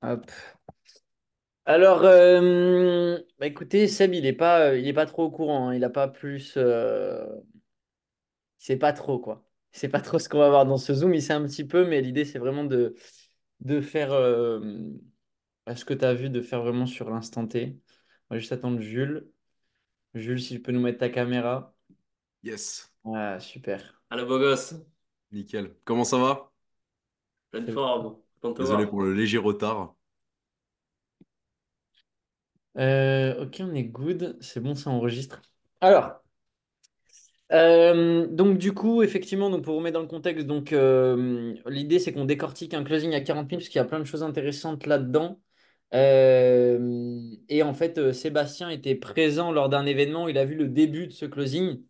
Hop. Alors, bah écoutez, Seb, il est pas trop au courant, hein. Il a pas plus, il sait pas trop quoi. Il sait pas trop ce qu'on va voir dans ce Zoom. Il sait un petit peu, mais l'idée c'est vraiment de faire ce que tu as vu, de faire vraiment sur l'instant T. On va juste attendre Jules. Jules, si tu peux nous mettre ta caméra. Yes, Ah, super. À la beau gosse, nickel. Comment ça va? pleine Très bien. forme, content de te Désolé voir. pour le léger retard. Ok, on est good. C'est bon, ça enregistre. Alors. Donc du coup, effectivement, donc pour vous mettre dans le contexte, donc l'idée c'est qu'on décortique un closing à 40 000 parce qu'il y a plein de choses intéressantes là-dedans. Et en fait, Sébastien était présent lors d'un événement, il a vu le début de ce closing.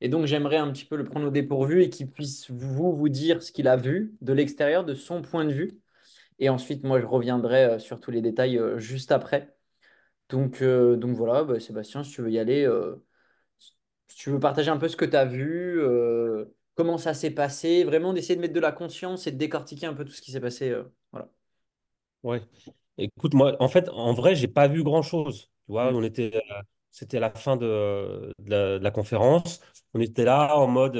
Et donc j'aimerais un petit peu le prendre au dépourvu et qu'il puisse vous dire ce qu'il a vu de l'extérieur, de son point de vue. Et ensuite, moi, je reviendrai sur tous les détails juste après. Donc voilà, bah, Sébastien, si tu veux y aller. Si tu veux partager un peu ce que tu as vu, comment ça s'est passé, vraiment d'essayer de mettre de la conscience et de décortiquer un peu tout ce qui s'est passé. Voilà. Ouais. Écoute, moi, en fait, en vrai, j'ai pas vu grand-chose. Tu vois, Mm. c'était la fin de la conférence. On était là en mode,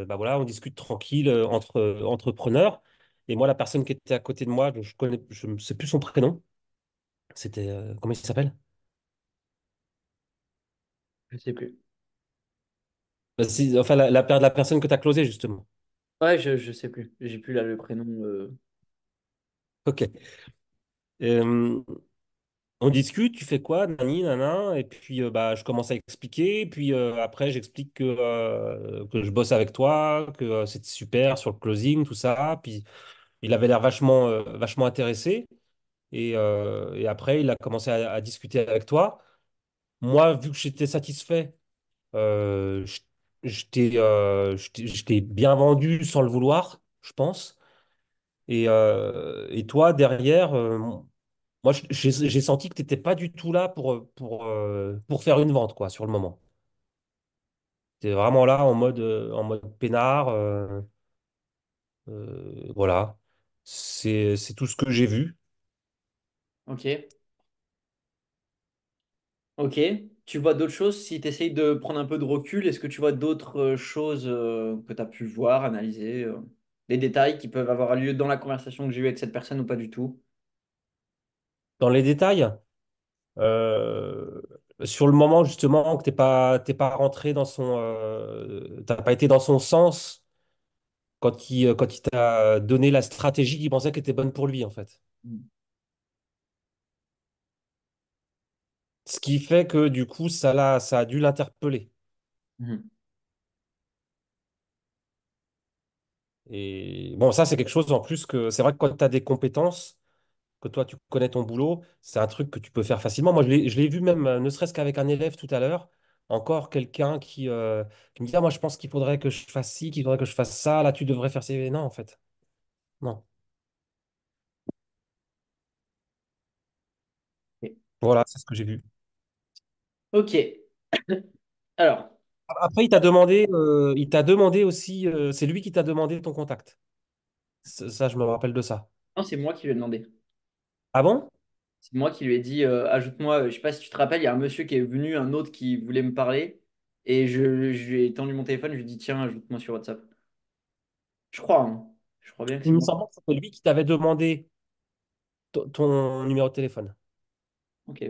bah voilà, on discute tranquille entre entrepreneurs. Et moi, la personne qui était à côté de moi, je ne sais plus son prénom. C'était, comment il s'appelle? Je sais plus. Enfin, la personne que tu as closée, justement. Ouais, je sais plus. J'ai plus là le prénom. Ok. Euh, On discute, tu fais quoi, nani, nana, et puis bah, je commence à expliquer, puis après j'explique que je bosse avec toi, que c'était super sur le closing, tout ça, puis il avait l'air vachement intéressé, et après il a commencé à discuter avec toi. Moi, vu que j'étais satisfait, je t'ai bien vendu sans le vouloir, je pense, et toi, derrière, j'ai senti que tu n'étais pas du tout là pour faire une vente, quoi, sur le moment. Tu es vraiment là en mode peinard. Voilà. C'est tout ce que j'ai vu. Ok. Ok. Tu vois d'autres choses si tu essayes de prendre un peu de recul? Est-ce que tu vois d'autres choses que tu as pu voir, analyser, des détails qui peuvent avoir lieu dans la conversation que j'ai eue avec cette personne ou pas du tout? Dans les détails, euh, sur le moment, justement, que t'es pas rentré dans t'as pas été dans son sens quand il t'a donné la stratégie qu'il pensait qu'elle était bonne pour lui, en fait. Mm. Ce qui fait que, du coup, ça a dû l'interpeller. Mhm. Et bon, ça, c'est quelque chose en plus que c'est vrai que quand tu as des compétences, que toi, tu connais ton boulot, c'est un truc que tu peux faire facilement. Moi, je l'ai vu même, ne serait-ce qu'avec un élève tout à l'heure, encore quelqu'un qui me dit, ah, moi, je pense qu'il faudrait que je fasse ci, qu'il faudrait que je fasse ça, là, tu devrais faire ci. Non, en fait, non. Ok. Voilà, c'est ce que j'ai vu. Ok. Alors, Après, il t'a demandé aussi, c'est lui qui t'a demandé ton contact. Ça, je me rappelle de ça. non, c'est moi qui lui ai demandé. Ah bon? C'est moi qui lui ai dit, ajoute-moi, je sais pas si tu te rappelles, il y a un monsieur qui est venu, un autre qui voulait me parler, et je lui ai tendu mon téléphone, je lui ai dit, tiens, ajoute-moi sur WhatsApp. Je crois, hein. Je crois bien que c'est Il me moi. semble que c'était lui qui t'avait demandé ton numéro de téléphone. Ok.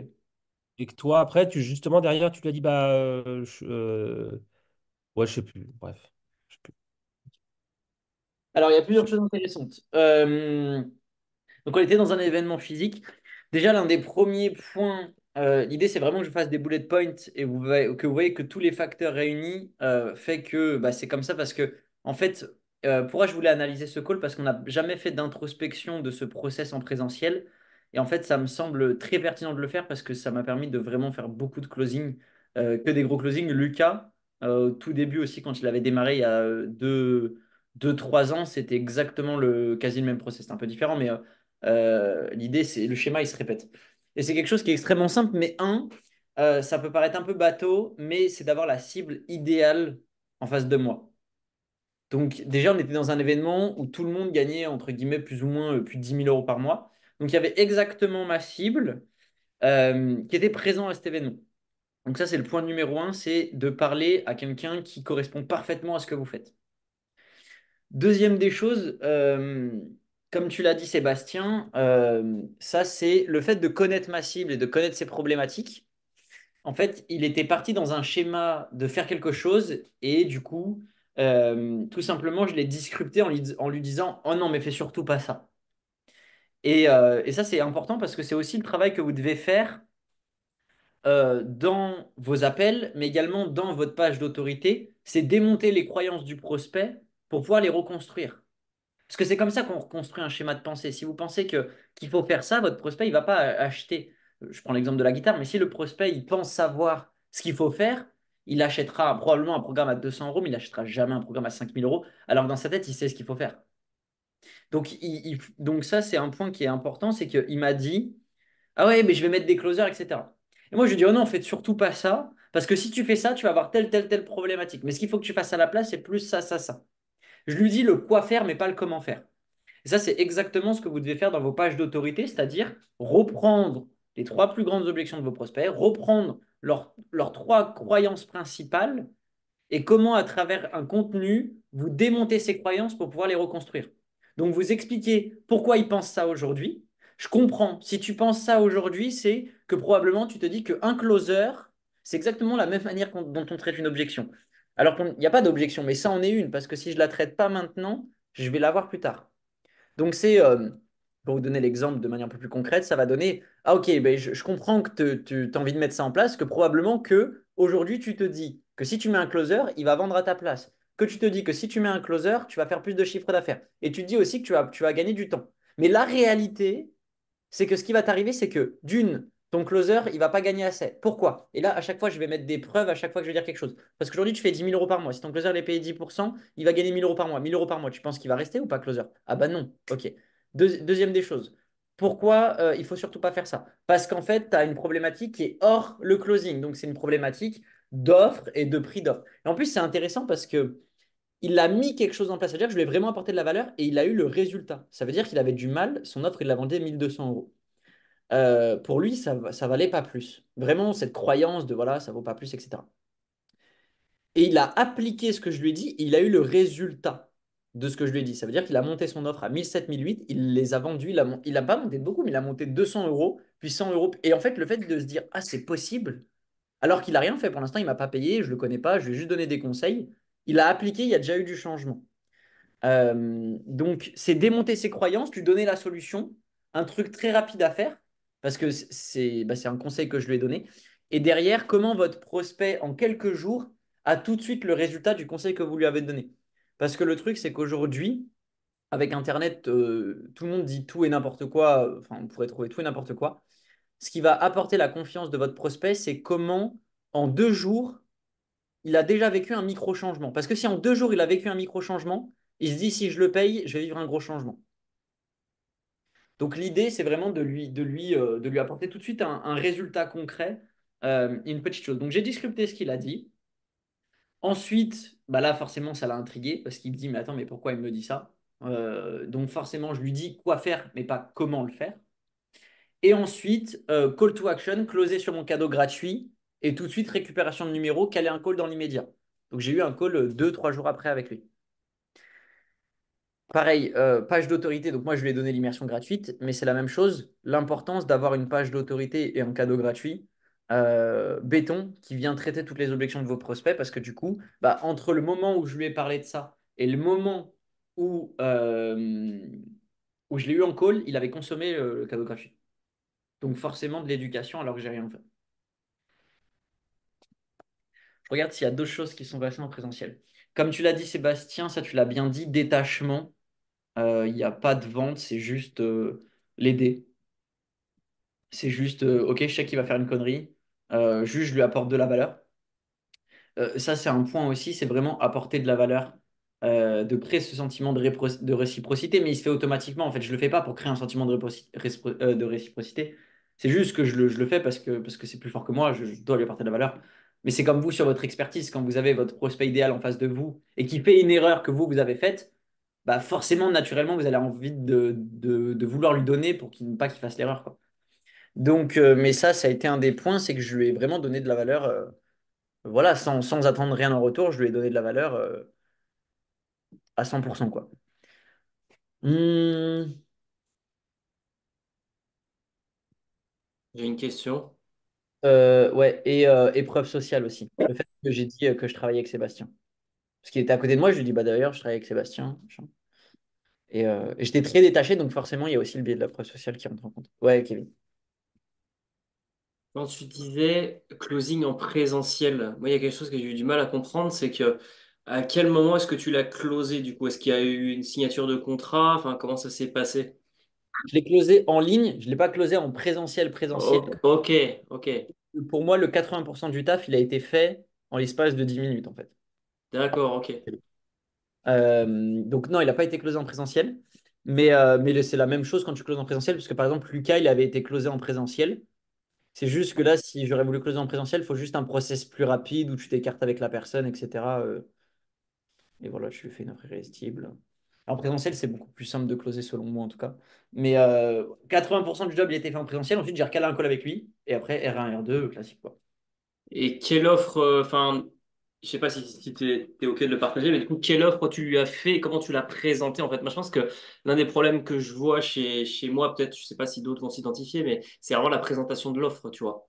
Et que toi, après, justement, derrière, tu lui as dit, bah, ouais, je sais plus. Bref. Je sais plus. Alors, il y a Je plusieurs sais choses intéressantes. Donc, on était dans un événement physique. Déjà, l'un des premiers points, l'idée, c'est vraiment que je fasse des bullet points et que vous voyez que tous les facteurs réunis fait que bah, c'est comme ça parce que, en fait, pourquoi je voulais analyser ce call? Parce qu'on n'a jamais fait d'introspection de ce process en présentiel. Et en fait, ça me semble très pertinent de le faire parce que ça m'a permis de vraiment faire beaucoup de closing, que des gros closings. Lucas, au tout début aussi, quand il avait démarré il y a 3 ans, c'était exactement quasi le même process. C'est un peu différent, mais l'idée, c'est le schéma, il se répète. Et c'est quelque chose qui est extrêmement simple, mais ça peut paraître un peu bateau, mais c'est d'avoir la cible idéale en face de moi. Donc déjà, on était dans un événement où tout le monde gagnait, entre guillemets, plus ou moins plus de 10 000 euros par mois. Donc, il y avait exactement ma cible qui était présent à cet événement. Donc ça, c'est le point numéro un, c'est de parler à quelqu'un qui correspond parfaitement à ce que vous faites. Deuxième des choses, comme tu l'as dit, Sébastien, ça, c'est le fait de connaître ma cible et de connaître ses problématiques. En fait, il était parti dans un schéma de faire quelque chose et du coup, tout simplement, je l'ai disrupté en lui disant, oh non, mais fais surtout pas ça. Et ça, c'est important parce que c'est aussi le travail que vous devez faire dans vos appels, mais également dans votre page d'autorité, c'est démonter les croyances du prospect pour pouvoir les reconstruire. Parce que c'est comme ça qu'on reconstruit un schéma de pensée. Si vous pensez qu'il faut faire ça, votre prospect, il va pas acheter. Je prends l'exemple de la guitare, mais si le prospect, il pense savoir ce qu'il faut faire, il achètera probablement un programme à 200 euros, mais il n'achètera jamais un programme à 5000 euros, alors que dans sa tête, il sait ce qu'il faut faire. Donc, donc ça, c'est un point qui est important, c'est qu'il m'a dit, ah ouais, mais je vais mettre des closers, etc. Et moi, je lui dis, oh non, faites surtout pas ça, parce que si tu fais ça, tu vas avoir telle problématique. Mais ce qu'il faut que tu fasses à la place, c'est plus ça, ça, ça. Je lui dis le quoi faire, mais pas le comment faire. Et ça, c'est exactement ce que vous devez faire dans vos pages d'autorité, c'est-à-dire reprendre les trois plus grandes objections de vos prospects, reprendre leurs trois croyances principales et comment, à travers un contenu, vous démontez ces croyances pour pouvoir les reconstruire. Donc, vous expliquez pourquoi ils pensent ça aujourd'hui. Je comprends. Si tu penses ça aujourd'hui, c'est que probablement tu te dis qu'un closer, c'est exactement la même manière dont on traite une objection. Alors qu'il n'y a pas d'objection, mais ça en est une, parce que si je ne la traite pas maintenant, je vais l'avoir plus tard. Donc, pour vous donner l'exemple de manière un peu plus concrète, ça va donner, ah ok, ben je comprends que tu as envie de mettre ça en place, que probablement que aujourd'hui tu te dis que si tu mets un closer, il va vendre à ta place. Que tu te dis que si tu mets un closer, tu vas faire plus de chiffre d'affaires. Et tu te dis aussi que tu vas gagner du temps. Mais la réalité, c'est que ce qui va t'arriver, c'est que d'une, ton closer, il va pas gagner assez. Pourquoi? Et là, à chaque fois, je vais mettre des preuves à chaque fois que je vais dire quelque chose. Parce qu'aujourd'hui, tu fais 10 000 euros par mois. Si ton closer il est payé 10%, il va gagner 1000 euros par mois. 1000 euros par mois, tu penses qu'il va rester ou pas, closer? Ah bah non. Ok. Deuxième des choses. Pourquoi il faut surtout pas faire ça? Parce qu'en fait, tu as une problématique qui est hors le closing. Donc, c'est une problématique d'offre et de prix d'offre. Et en plus, c'est intéressant parce que il a mis quelque chose en place. C'est-à-dire que je lui ai vraiment apporté de la valeur et il a eu le résultat. Ça veut dire qu'il avait du mal. Son offre, il la vendait 1200 euros. Pour lui, ça valait pas plus. Vraiment, cette croyance de voilà, ça vaut pas plus, etc. Et il a appliqué ce que je lui ai dit et il a eu le résultat de ce que je lui ai dit. Ça veut dire qu'il a monté son offre à 1007, 1008, il les a vendus, il a pas monté de beaucoup, mais il a monté 200 euros, puis 100 euros. Et en fait, le fait de se dire, ah, c'est possible, alors qu'il a rien fait pour l'instant, il m'a pas payé, je le connais pas, je lui ai juste donné des conseils. Il a appliqué, il y a déjà eu du changement. Donc, c'est démonter ses croyances, lui donner la solution, un truc très rapide à faire, parce que c'est un conseil que je lui ai donné. Et derrière, comment votre prospect, en quelques jours, a tout de suite le résultat du conseil que vous lui avez donné. Parce que le truc, c'est qu'aujourd'hui, avec Internet, tout le monde dit tout et n'importe quoi, enfin, on pourrait trouver tout et n'importe quoi. Ce qui va apporter la confiance de votre prospect, c'est comment, en 2 jours, il a déjà vécu un micro-changement. Parce que si en 2 jours, il a vécu un micro-changement, il se dit, si je le paye, je vais vivre un gros changement. Donc l'idée, c'est vraiment de lui apporter tout de suite un résultat concret, une petite chose. Donc j'ai discrypté ce qu'il a dit. Ensuite, bah là, forcément, ça l'a intrigué parce qu'il me dit, mais attends, mais pourquoi il me dit ça? Donc forcément, je lui dis quoi faire, mais pas comment le faire. Et ensuite, call to action, closer sur mon cadeau gratuit et tout de suite récupération de numéro, caler un call dans l'immédiat. Donc j'ai eu un call 2, 3 jours après avec lui. Pareil, page d'autorité. Donc moi, je lui ai donné l'immersion gratuite, mais c'est la même chose. L'importance d'avoir une page d'autorité et un cadeau gratuit, béton, qui vient traiter toutes les objections de vos prospects, parce que du coup, bah, entre le moment où je lui ai parlé de ça et le moment où je l'ai eu en call, il avait consommé le cadeau gratuit. Donc forcément de l'éducation alors que j'ai rien fait. Je regarde s'il y a d'autres choses qui sont passées en présentiel. Comme tu l'as dit, Sébastien, ça tu l'as bien dit, détachement. Il n'y a pas de vente, c'est juste l'aider. C'est juste, ok, je sais qu'il va faire une connerie. Juste, je lui apporte de la valeur. Ça, c'est un point aussi, c'est vraiment apporter de la valeur, de créer ce sentiment de réciprocité, mais il se fait automatiquement. En fait, je ne le fais pas pour créer un sentiment de réciprocité. C'est juste que je le fais parce que c'est plus fort que moi, je dois lui apporter de la valeur. Mais c'est comme vous sur votre expertise, quand vous avez votre prospect idéal en face de vous et qui fait une erreur que vous avez faite, bah forcément, naturellement, vous allez avoir envie de vouloir lui donner pour qu'il pas qu'il fasse l'erreur, quoi. Donc, mais ça a été un des points, c'est que je lui ai vraiment donné de la valeur, voilà, sans attendre rien en retour, je lui ai donné de la valeur à 100%, quoi. Hmm, J'ai une question. ouais, et épreuve sociale aussi. Le fait que j'ai dit que je travaillais avec Sébastien. Parce qu'il était à côté de moi, je lui ai dit, bah d'ailleurs, je travaille avec Sébastien, machin. Et j'étais très détaché, donc forcément, il y a aussi le biais de la preuve sociale qui rentre en compte. Ouais, Kevin. Quand tu disais closing en présentiel, moi, il y a quelque chose que j'ai eu du mal à comprendre, c'est que à quel moment est-ce que tu l'as closé du coup? Est-ce qu'il y a eu une signature de contrat? Enfin, comment ça s'est passé? Je l'ai closé en ligne, je ne l'ai pas closé en présentiel, présentiel. Ok, ok, Pour moi, le 80% du taf, il a été fait en l'espace de 10 minutes, en fait. d'accord, ok. Donc non, il n'a pas été closé en présentiel. Mais c'est la même chose quand tu closes en présentiel, parce que par exemple, Lucas, il avait été closé en présentiel. C'est juste que là, si j'aurais voulu closer en présentiel, il faut juste un process plus rapide où tu t'écartes avec la personne, etc. Et voilà, tu lui fais une offre irrésistible. En présentiel, c'est beaucoup plus simple de closer selon moi en tout cas. Mais 80% du job, il a été fait en présentiel. Ensuite, j'ai recalé un call avec lui. Et après, R1, R2, classique quoi. Et quelle offre, enfin, je sais pas si t'es ok de le partager, mais du coup, quelle offre tu lui as fait et comment tu l'as présenté en fait? Moi, je pense que l'un des problèmes que je vois chez moi, peut-être, je sais pas si d'autres vont s'identifier, mais c'est vraiment la présentation de l'offre, tu vois.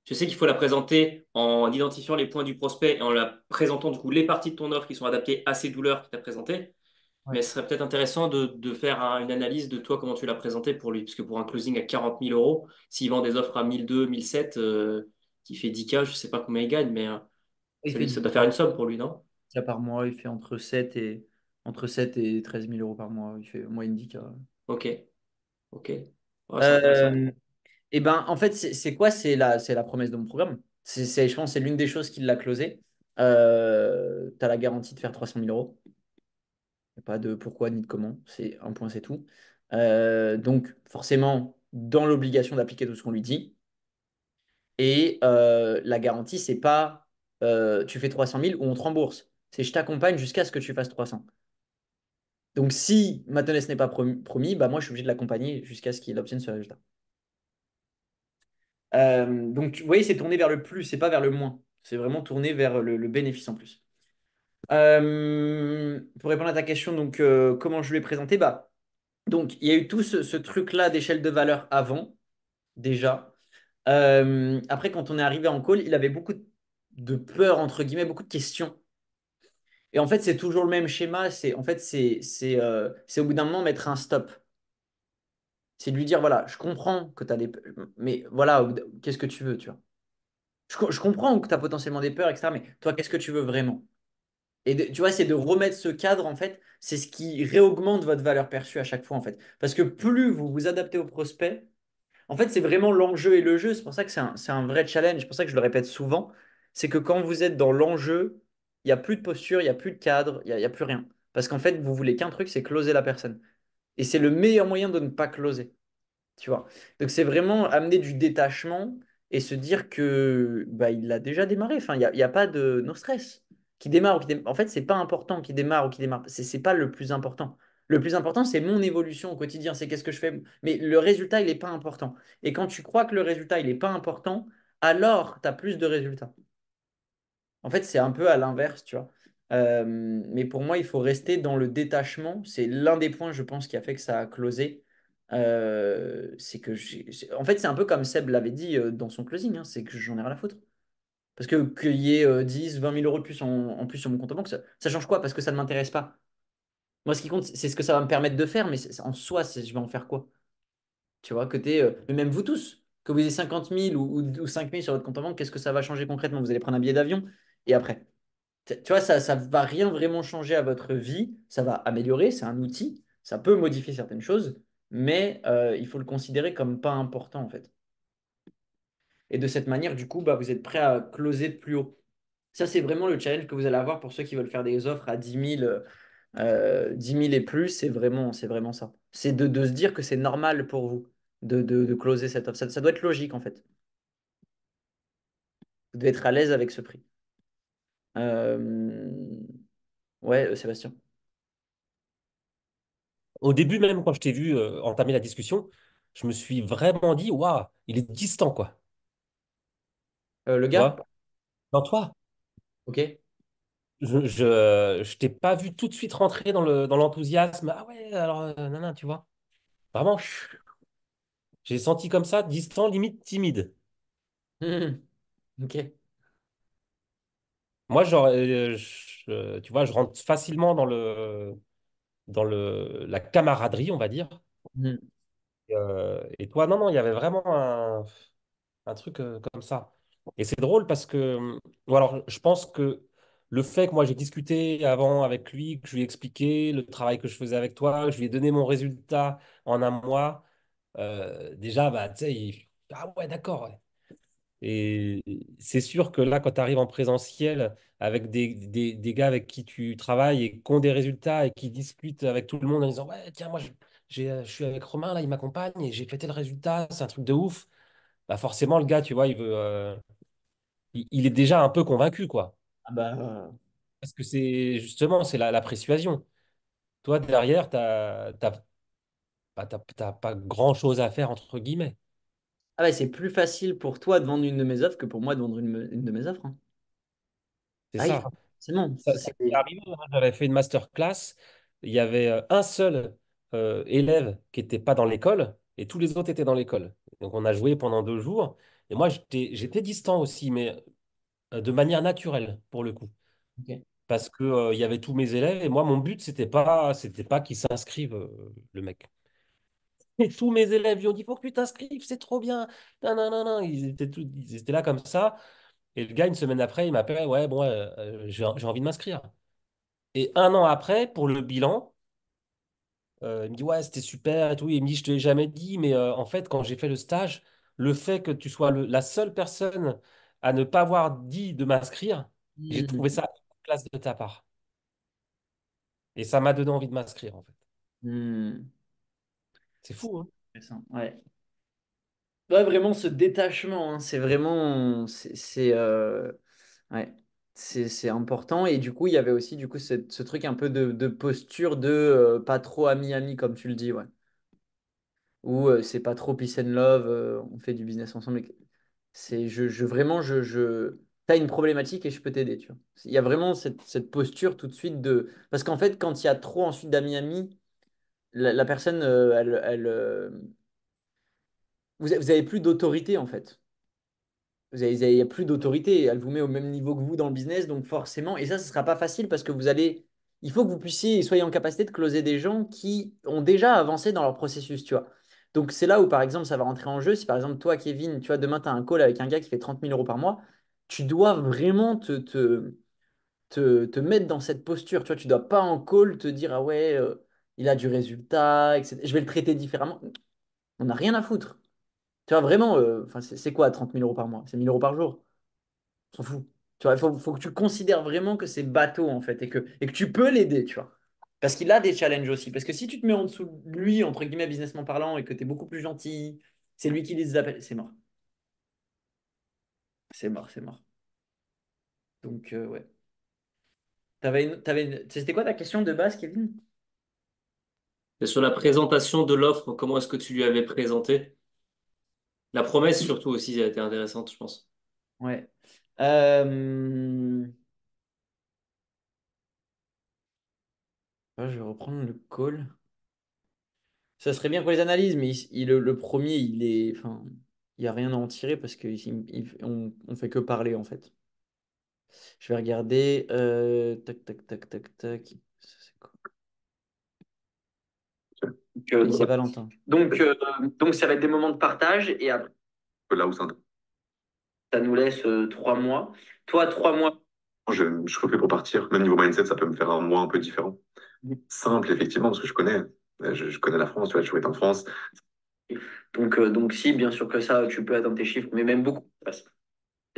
Je sais qu'il faut la présenter en identifiant les points du prospect et en la présentant du coup les parties de ton offre qui sont adaptées à ces douleurs qu'il t'a présentées. Ouais. Mais ce serait peut-être intéressant de faire une analyse de toi, comment tu l'as présenté pour lui. Parce que pour un closing à 40 000 euros, s'il vend des offres à 1 200, 1 700, qui fait 10K, je sais pas combien il gagne, mais Il fait ça 10 doit faire une somme pour lui, non? par mois. Il fait entre sept et 13 000 euros par mois. Il fait au moins une 10K. Ok, ok. Ouais, c'est intéressant. Euh, et ben, en fait, c'est quoi? C'est la promesse de mon programme. Je pense, c'est l'une des choses qui l'a closé. Tu as la garantie de faire 300 000 euros. Y a pas de pourquoi ni de comment. C'est un point, c'est tout. Donc, forcément, dans l'obligation d'appliquer tout ce qu'on lui dit. Et la garantie, c'est pas tu fais 300 000 ou on te rembourse. C'est je t'accompagne jusqu'à ce que tu fasses 300. Donc, si ma tenesse n'est pas promis, bah, moi, je suis obligé de l'accompagner jusqu'à ce qu'il obtienne ce résultat. Donc, vous voyez, c'est tourné vers le plus, c'est pas vers le moins. C'est vraiment tourné vers le bénéfice en plus. Pour répondre à ta question, donc, comment je l'ai présenté? Bah, donc, il y a eu tout ce truc-là d'échelle de valeur avant, déjà. Après, quand on est arrivé en call, il avait beaucoup de peur, entre guillemets, beaucoup de questions. Et en fait, c'est toujours le même schéma. En fait, c'est au bout d'un moment mettre un stop. C'est de lui dire, voilà, je comprends que tu as des peurs, mais voilà, qu'est-ce que tu veux, tu vois? Je comprends que tu as potentiellement des peurs, etc. Mais toi, qu'est-ce que tu veux vraiment? Et tu vois, c'est de remettre ce cadre, en fait, c'est ce qui réaugmente votre valeur perçue à chaque fois, en fait. Parce que plus vous vous adaptez au prospect, en fait, c'est vraiment l'enjeu et le jeu. C'est pour ça que c'est un vrai challenge. C'est pour ça que je le répète souvent. C'est que quand vous êtes dans l'enjeu, il n'y a plus de posture, il n'y a plus de cadre, il y a plus rien. Parce qu'en fait, vous voulez qu'un truc, c'est closer la personne. Et c'est le meilleur moyen de ne pas closer. Tu vois. Donc c'est vraiment amener du détachement et se dire que bah, il a déjà démarré. Enfin, il y a pas de no stress. Qui démarre ou En fait, c'est pas important qui démarre ou qui démarre. C'est pas le plus important. Le plus important, c'est mon évolution au quotidien. C'est qu'est-ce que je fais. Mais le résultat, il n'est pas important. Et quand tu crois que le résultat, il n'est pas important, alors tu as plus de résultats. En fait, c'est un peu à l'inverse, tu vois. Mais pour moi, il faut rester dans le détachement. C'est l'un des points, je pense, qui a fait que ça a closé. C'est que en fait, c'est un peu comme Seb l'avait dit dans son closing, hein, c'est que j'en ai rien à foutre. Parce que qu'il y ait 10, 20 000 euros de plus en plus sur mon compte en banque, ça change quoi? Parce que ça ne m'intéresse pas. Moi, ce qui compte, c'est ce que ça va me permettre de faire, mais en soi, je vais en faire quoi? Tu vois, mais même vous tous, que vous ayez 50 000 ou 5 000 sur votre compte en banque, qu'est-ce que ça va changer concrètement? Vous allez prendre un billet d'avion et après. Tu vois, ça ne va rien vraiment changer à votre vie. Ça va améliorer, c'est un outil. Ça peut modifier certaines choses, mais il faut le considérer comme pas important en fait. Et de cette manière, du coup, bah, vous êtes prêt à closer de plus haut. Ça, c'est vraiment le challenge que vous allez avoir pour ceux qui veulent faire des offres à 10 000, 10 000 et plus. C'est vraiment ça. C'est de se dire que c'est normal pour vous de closer cette offre. Ça doit être logique en fait. Vous devez être à l'aise avec ce prix. Ouais, Sébastien. Au début, même quand je t'ai vu entamer la discussion, je me suis vraiment dit, waouh, il est distant, quoi. Le Tu gars? vois? Dans toi, Ok. je t'ai pas vu tout de suite rentrer dans l'enthousiasme. Ah ouais, alors, non, non, tu vois. Vraiment, j'ai senti comme ça, distant, limite timide. Hmm. Ok. Moi, genre, tu vois, je rentre facilement la camaraderie, on va dire. Hmm. Et toi, non, non, il y avait vraiment un truc comme ça. Et c'est drôle parce que, ou alors, je pense que le fait que moi j'ai discuté avant avec lui, que je lui ai expliqué le travail que je faisais avec toi, que je lui ai donné mon résultat en un mois, déjà, bah, tu sais, ah ouais, d'accord. Ouais. Et c'est sûr que là, quand tu arrives en présentiel avec des gars avec qui tu travailles et qui ont des résultats et qui discutent avec tout le monde en disant, ouais, tiens, moi, je suis avec Romain, là, il m'accompagne et j'ai fêté le résultat, c'est un truc de ouf. Bah forcément, le gars, tu vois, il est déjà un peu convaincu, quoi. Ah bah, Parce que c'est justement, c'est la persuasion. Toi, derrière, t'as pas grand-chose à faire, entre guillemets. ah ouais, c'est plus facile pour toi de vendre une de mes offres que pour moi de vendre une de mes offres, hein. C'est Ah oui, ça. c'est bon. Ça m'est arrivé, hein. J'avais fait une masterclass. Il y avait un seul élève qui n'était pas dans l'école et tous les autres étaient dans l'école. Donc, on a joué pendant 2 jours. Et moi, j'étais distant aussi, mais de manière naturelle, pour le coup. Ok. Parce que, il y avait tous mes élèves et moi, mon but, c'était pas qu'ils s'inscrivent, le mec. Et tous mes élèves lui ont dit, faut que tu t'inscrives, c'est trop bien. Non, non, non, non. Ils étaient là comme ça. Et le gars, une semaine après, il m'appelle, ouais, bon, j'ai envie de m'inscrire. Et un an après, pour le bilan, il me dit, ouais, c'était super et tout. Il me dit, je te l'ai jamais dit, mais en fait, quand j'ai fait le stage, le fait que tu sois la seule personne à ne pas avoir dit de m'inscrire, j'ai trouvé Hmm. ça classe de ta part. Et ça m'a donné envie de m'inscrire, en fait. Hmm. C'est fou, hein? Intéressant. Ouais. Ouais, vraiment ce détachement, hein, c'est vraiment, ouais, c'est important. Et du coup, il y avait aussi du coup ce truc un peu de posture de pas trop ami-ami comme tu le dis, ouais. Ou c'est pas trop peace and love, on fait du business ensemble. C'est vraiment t'as une problématique et je peux t'aider, tu vois. Il y a vraiment cette posture tout de suite de parce qu'en fait quand il y a trop ensuite d'amis-amis, la personne vous avez plus d'autorité en fait. Il n'y a plus d'autorité, elle vous met au même niveau que vous dans le business, donc forcément, et ça, ce ne sera pas facile parce que il faut que vous puissiez, soyez en capacité de closer des gens qui ont déjà avancé dans leur processus, tu vois. Donc c'est là où, par exemple, ça va rentrer en jeu. Si par exemple, toi, Kevin, tu vois, demain, tu as un call avec un gars qui fait 30 000 € par mois, tu dois vraiment te mettre dans cette posture, tu vois. Tu dois pas en call te dire, ah ouais, il a du résultat, etc. Je vais le traiter différemment. On n'a rien à foutre. Tu vois, vraiment, enfin, c'est quoi 30 000 € par mois? C'est 1 000 € par jour. On s'en fout. Tu vois, faut que tu considères vraiment que c'est bateau, en fait, et que tu peux l'aider, tu vois. Parce qu'il a des challenges aussi. Parce que si tu te mets en dessous de lui, entre guillemets, businessment parlant, et que tu es beaucoup plus gentil, c'est lui qui les appelle, c'est mort. C'est mort, c'est mort. Donc, ouais. C'était quoi ta question de base, Kevin? Et sur la présentation de l'offre, comment est-ce que tu lui avais présenté? La promesse surtout aussi a été intéressante, je pense. Ouais. Euh, je vais reprendre le call. Ça serait bien pour les analyses, mais le premier, enfin, il n'y a rien à en tirer parce qu'on fait que parler, en fait. Je vais regarder. Tac, tac, tac, tac, tac. Ça, c'est quoi? Oui, c'est Valentin. Donc, ça va être des moments de partage et après, là où ça nous laisse 3 mois. Toi, 3 mois. Je refais pour partir. Même niveau mindset, ça peut me faire un mois un peu différent. Simple, effectivement, parce que je connais. Je connais la France, tu vois, je suis en France. Donc, si, bien sûr que ça, tu peux atteindre tes chiffres, mais même beaucoup.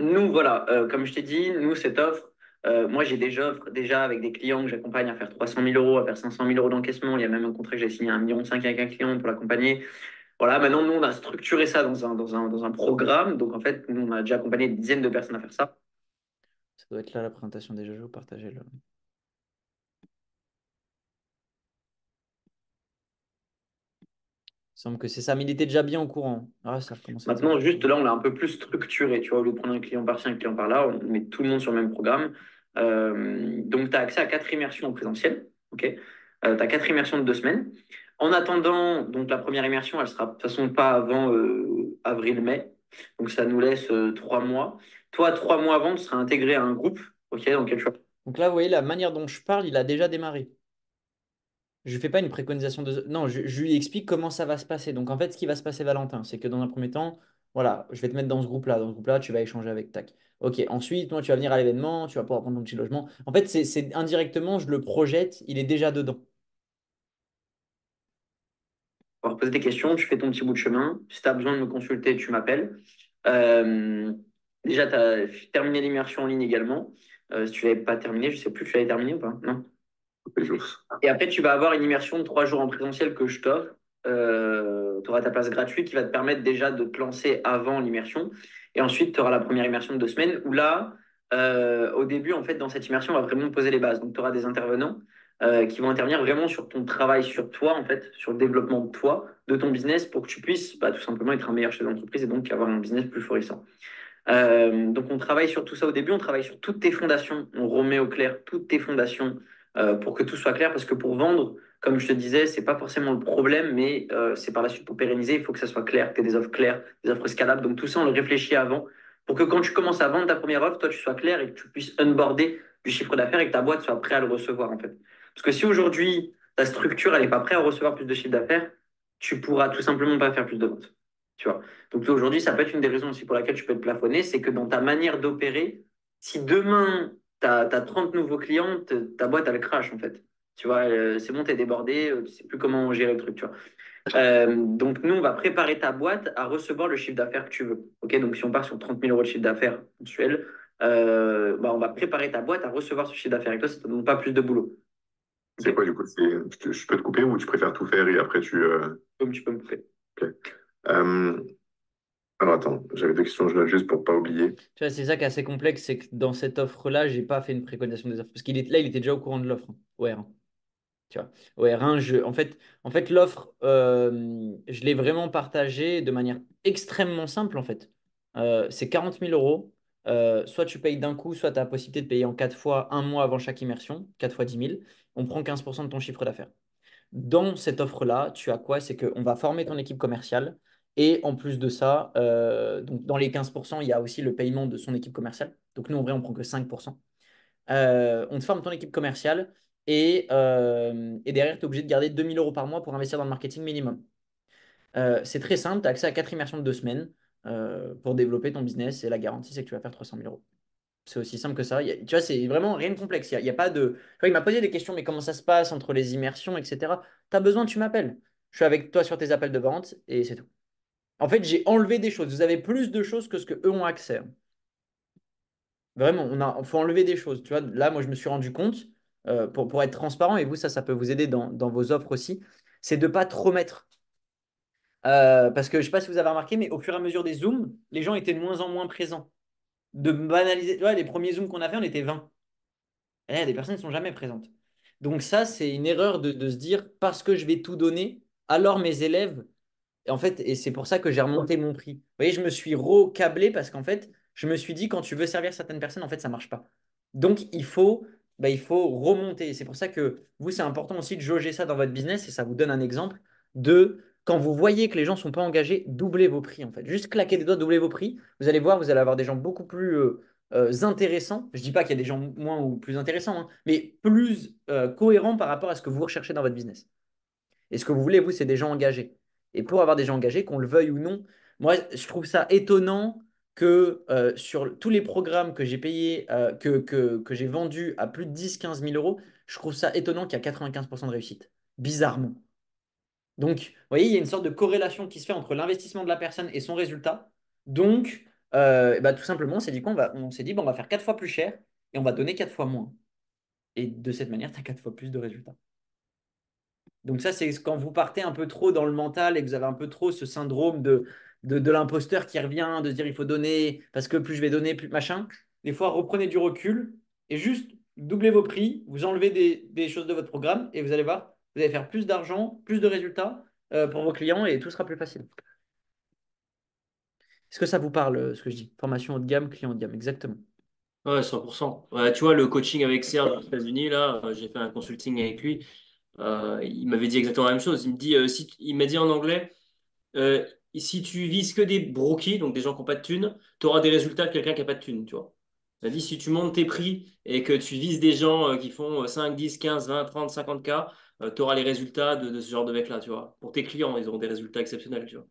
Nous, voilà, comme je t'ai dit, nous, cette offre, moi, j'ai des offres déjà avec des clients que j'accompagne à faire 300 000 €, à faire 500 000 € d'encaissement. Il y a même un contrat que j'ai signé à 1,5 million avec un client pour l'accompagner. Voilà, maintenant, nous, on a structuré ça dans un programme. Donc, en fait, nous, on a déjà accompagné des dizaines de personnes à faire ça. Ça doit être là la présentation des jeux, partagez-le. Il semble que c'est ça, mais il était déjà bien au courant. Ah, ça recommence à Maintenant, dire. juste là, on l'a un peu plus structuré. Tu vois, au lieu de prendre un client par-ci, un client par-là, on met tout le monde sur le même programme. Donc, tu as accès à 4 immersions en présentiel. Ok. Tu as 4 immersions de 2 semaines. En attendant, donc la première immersion, elle sera de toute façon pas avant avril-mai. Donc, ça nous laisse 3 mois. Toi, 3 mois avant, tu seras intégré à un groupe, ok, dans lequel tu vas. Donc là, vous voyez, la manière dont je parle, il a déjà démarré. Je ne fais pas une préconisation de... Non, je lui explique comment ça va se passer. Donc en fait, ce qui va se passer, Valentin, c'est que dans un premier temps, voilà, je vais te mettre dans ce groupe-là. Dans ce groupe-là, tu vas échanger avec Tac. Ok, ensuite, toi, tu vas venir à l'événement, tu vas pouvoir prendre ton petit logement. En fait, indirectement, je le projette, il est déjà dedans. Pouvoir poser des questions, tu fais ton petit bout de chemin. Si tu as besoin de me consulter, tu m'appelles. Euh, Déjà, tu as terminé l'immersion en ligne également. Si tu l'avais pas terminé, je sais plus, tu l'avais terminé ou pas? Non. Et après, tu vas avoir une immersion de 3 jours en présentiel que je t'offre. Tu auras ta place gratuite qui va te permettre déjà de te lancer avant l'immersion. Et ensuite, tu auras la première immersion de 2 semaines où là, au début, en fait, dans cette immersion, on va vraiment poser les bases. Donc, tu auras des intervenants qui vont intervenir vraiment sur ton travail, sur toi, en fait, sur le développement de toi, de ton business, pour que tu puisses tout simplement être un meilleur chef d'entreprise et donc avoir un business plus florissant. Donc, on travaille sur tout ça au début, on travaille sur toutes tes fondations, on remet au clair toutes tes fondations pour que tout soit clair, parce que pour vendre, comme je te disais, c'est pas forcément le problème, mais c'est par la suite pour pérenniser, il faut que ça soit clair, que tu aies des offres claires, des offres scalables. Donc, tout ça, on le réfléchit avant pour que quand tu commences à vendre ta première offre, toi, tu sois clair et que tu puisses onboarder du chiffre d'affaires et que ta boîte soit prête à le recevoir, en fait. Parce que si aujourd'hui, ta structure, elle n'est pas prête à recevoir plus de chiffre d'affaires, tu pourras tout simplement pas faire plus de ventes. Tu vois. Donc aujourd'hui, ça peut être une des raisons aussi pour laquelle tu peux être plafonné, c'est que dans ta manière d'opérer, si demain, tu as 30 nouveaux clients, ta boîte, elle crache en fait. Tu vois, c'est bon, tu es débordé, tu sais plus comment gérer le truc, tu vois. Donc nous, on va préparer ta boîte à recevoir le chiffre d'affaires que tu veux. Ok, donc si on part sur 30 000 euros de chiffre d'affaires mensuel, on va préparer ta boîte à recevoir ce chiffre d'affaires. Et toi, ça ne te demande pas plus de boulot. C'est quoi, du coup? Je peux te couper ou tu préfères tout faire et après Comme tu peux me couper. Ok. Euh, alors attends, j'avais deux questions, je note juste pour pas oublier. Tu vois, c'est ça qui est assez complexe, c'est que dans cette offre-là, j'ai pas fait une préconisation des offres. Parce là, il était déjà au courant de l'offre, hein, au R1. Tu vois. Au R1, en fait l'offre, je l'ai vraiment partagée de manière extrêmement simple, en fait. C'est 40 000 euros. Soit tu payes d'un coup, soit tu as la possibilité de payer en 4 fois, un mois avant chaque immersion, 4 fois 10 000. On prend 15% de ton chiffre d'affaires. Dans cette offre-là, tu as quoi? C'est qu'on va former ton équipe commerciale. Et en plus de ça, donc dans les 15%, il y a aussi le paiement de son équipe commerciale. Donc nous, en vrai, on prend que 5%. On te forme ton équipe commerciale et derrière, tu es obligé de garder 2 000 euros par mois pour investir dans le marketing minimum. C'est très simple, tu as accès à 4 immersions de 2 semaines pour développer ton business et la garantie, c'est que tu vas faire 300 000 euros. C'est aussi simple que ça. Tu vois, c'est vraiment rien de complexe. Il y a pas de... Tu vois, il m'a posé des questions, mais comment ça se passe entre les immersions, etc. Tu as besoin, tu m'appelles. Je suis avec toi sur tes appels de vente et c'est tout. En fait, j'ai enlevé des choses. Vous avez plus de choses que ce que eux ont accès, hein. Vraiment, faut enlever des choses. Tu vois, là, moi, je me suis rendu compte, pour être transparent, et vous, ça peut vous aider dans vos offres aussi, c'est de ne pas trop mettre. Parce que je ne sais pas si vous avez remarqué, mais au fur et à mesure des zooms, les gens étaient de moins en moins présents. De banaliser, tu vois, les premiers zooms qu'on a fait, on était 20. Et là, il y a des personnes qui ne sont jamais présentes. Donc ça, c'est une erreur de se dire, parce que je vais tout donner, alors mes élèves et en fait, et c'est pour ça que j'ai remonté mon prix. Vous voyez, je me suis recablé parce qu'en fait, je me suis dit, quand tu veux servir certaines personnes, en fait, ça ne marche pas. Donc, il faut remonter. C'est pour ça que vous, c'est important aussi de jauger ça dans votre business et ça vous donne un exemple de quand vous voyez que les gens ne sont pas engagés, doublez vos prix, en fait. Juste claquez des doigts, doublez vos prix. Vous allez voir, vous allez avoir des gens beaucoup plus intéressants. Je ne dis pas qu'il y a des gens moins ou plus intéressants, hein, mais plus cohérents par rapport à ce que vous recherchez dans votre business. Et ce que vous voulez, vous, c'est des gens engagés. Et pour avoir des gens engagés, qu'on le veuille ou non, moi, je trouve ça étonnant que sur tous les programmes que j'ai payés, que j'ai vendus à plus de 10-15 000 euros, je trouve ça étonnant qu'il y a 95% de réussite. Bizarrement. Donc, vous voyez, il y a une sorte de corrélation qui se fait entre l'investissement de la personne et son résultat. Donc, tout simplement, on s'est dit on s'est dit, bon, on va faire 4 fois plus cher et on va donner 4 fois moins. Et de cette manière, tu as 4 fois plus de résultats. Donc ça, c'est quand vous partez un peu trop dans le mental et que vous avez un peu trop ce syndrome de l'imposteur qui revient, de se dire il faut donner, parce que plus je vais donner, plus machin. Des fois, reprenez du recul et juste doublez vos prix, vous enlevez des choses de votre programme et vous allez voir, vous allez faire plus d'argent, plus de résultats pour vos clients et tout sera plus facile. Est-ce que ça vous parle, ce que je dis? Formation haut de gamme, client haut de gamme, exactement. Ouais, 100%. Ouais, tu vois, le coaching avec Serge aux États-Unis, là, j'ai fait un consulting avec lui. Il m'avait dit exactement la même chose. Il me dit, il m'a dit en anglais, euh, si tu vises que des brookies, donc des gens qui n'ont pas de thunes, tu auras des résultats de quelqu'un qui n'a pas de thunes, tu vois. Il m'a dit, si tu montes tes prix et que tu vises des gens qui font 5, 10, 15, 20, 30, 50 k, tu auras les résultats de ce genre de mec-là, tu vois. Pour tes clients, ils auront des résultats exceptionnels, tu vois.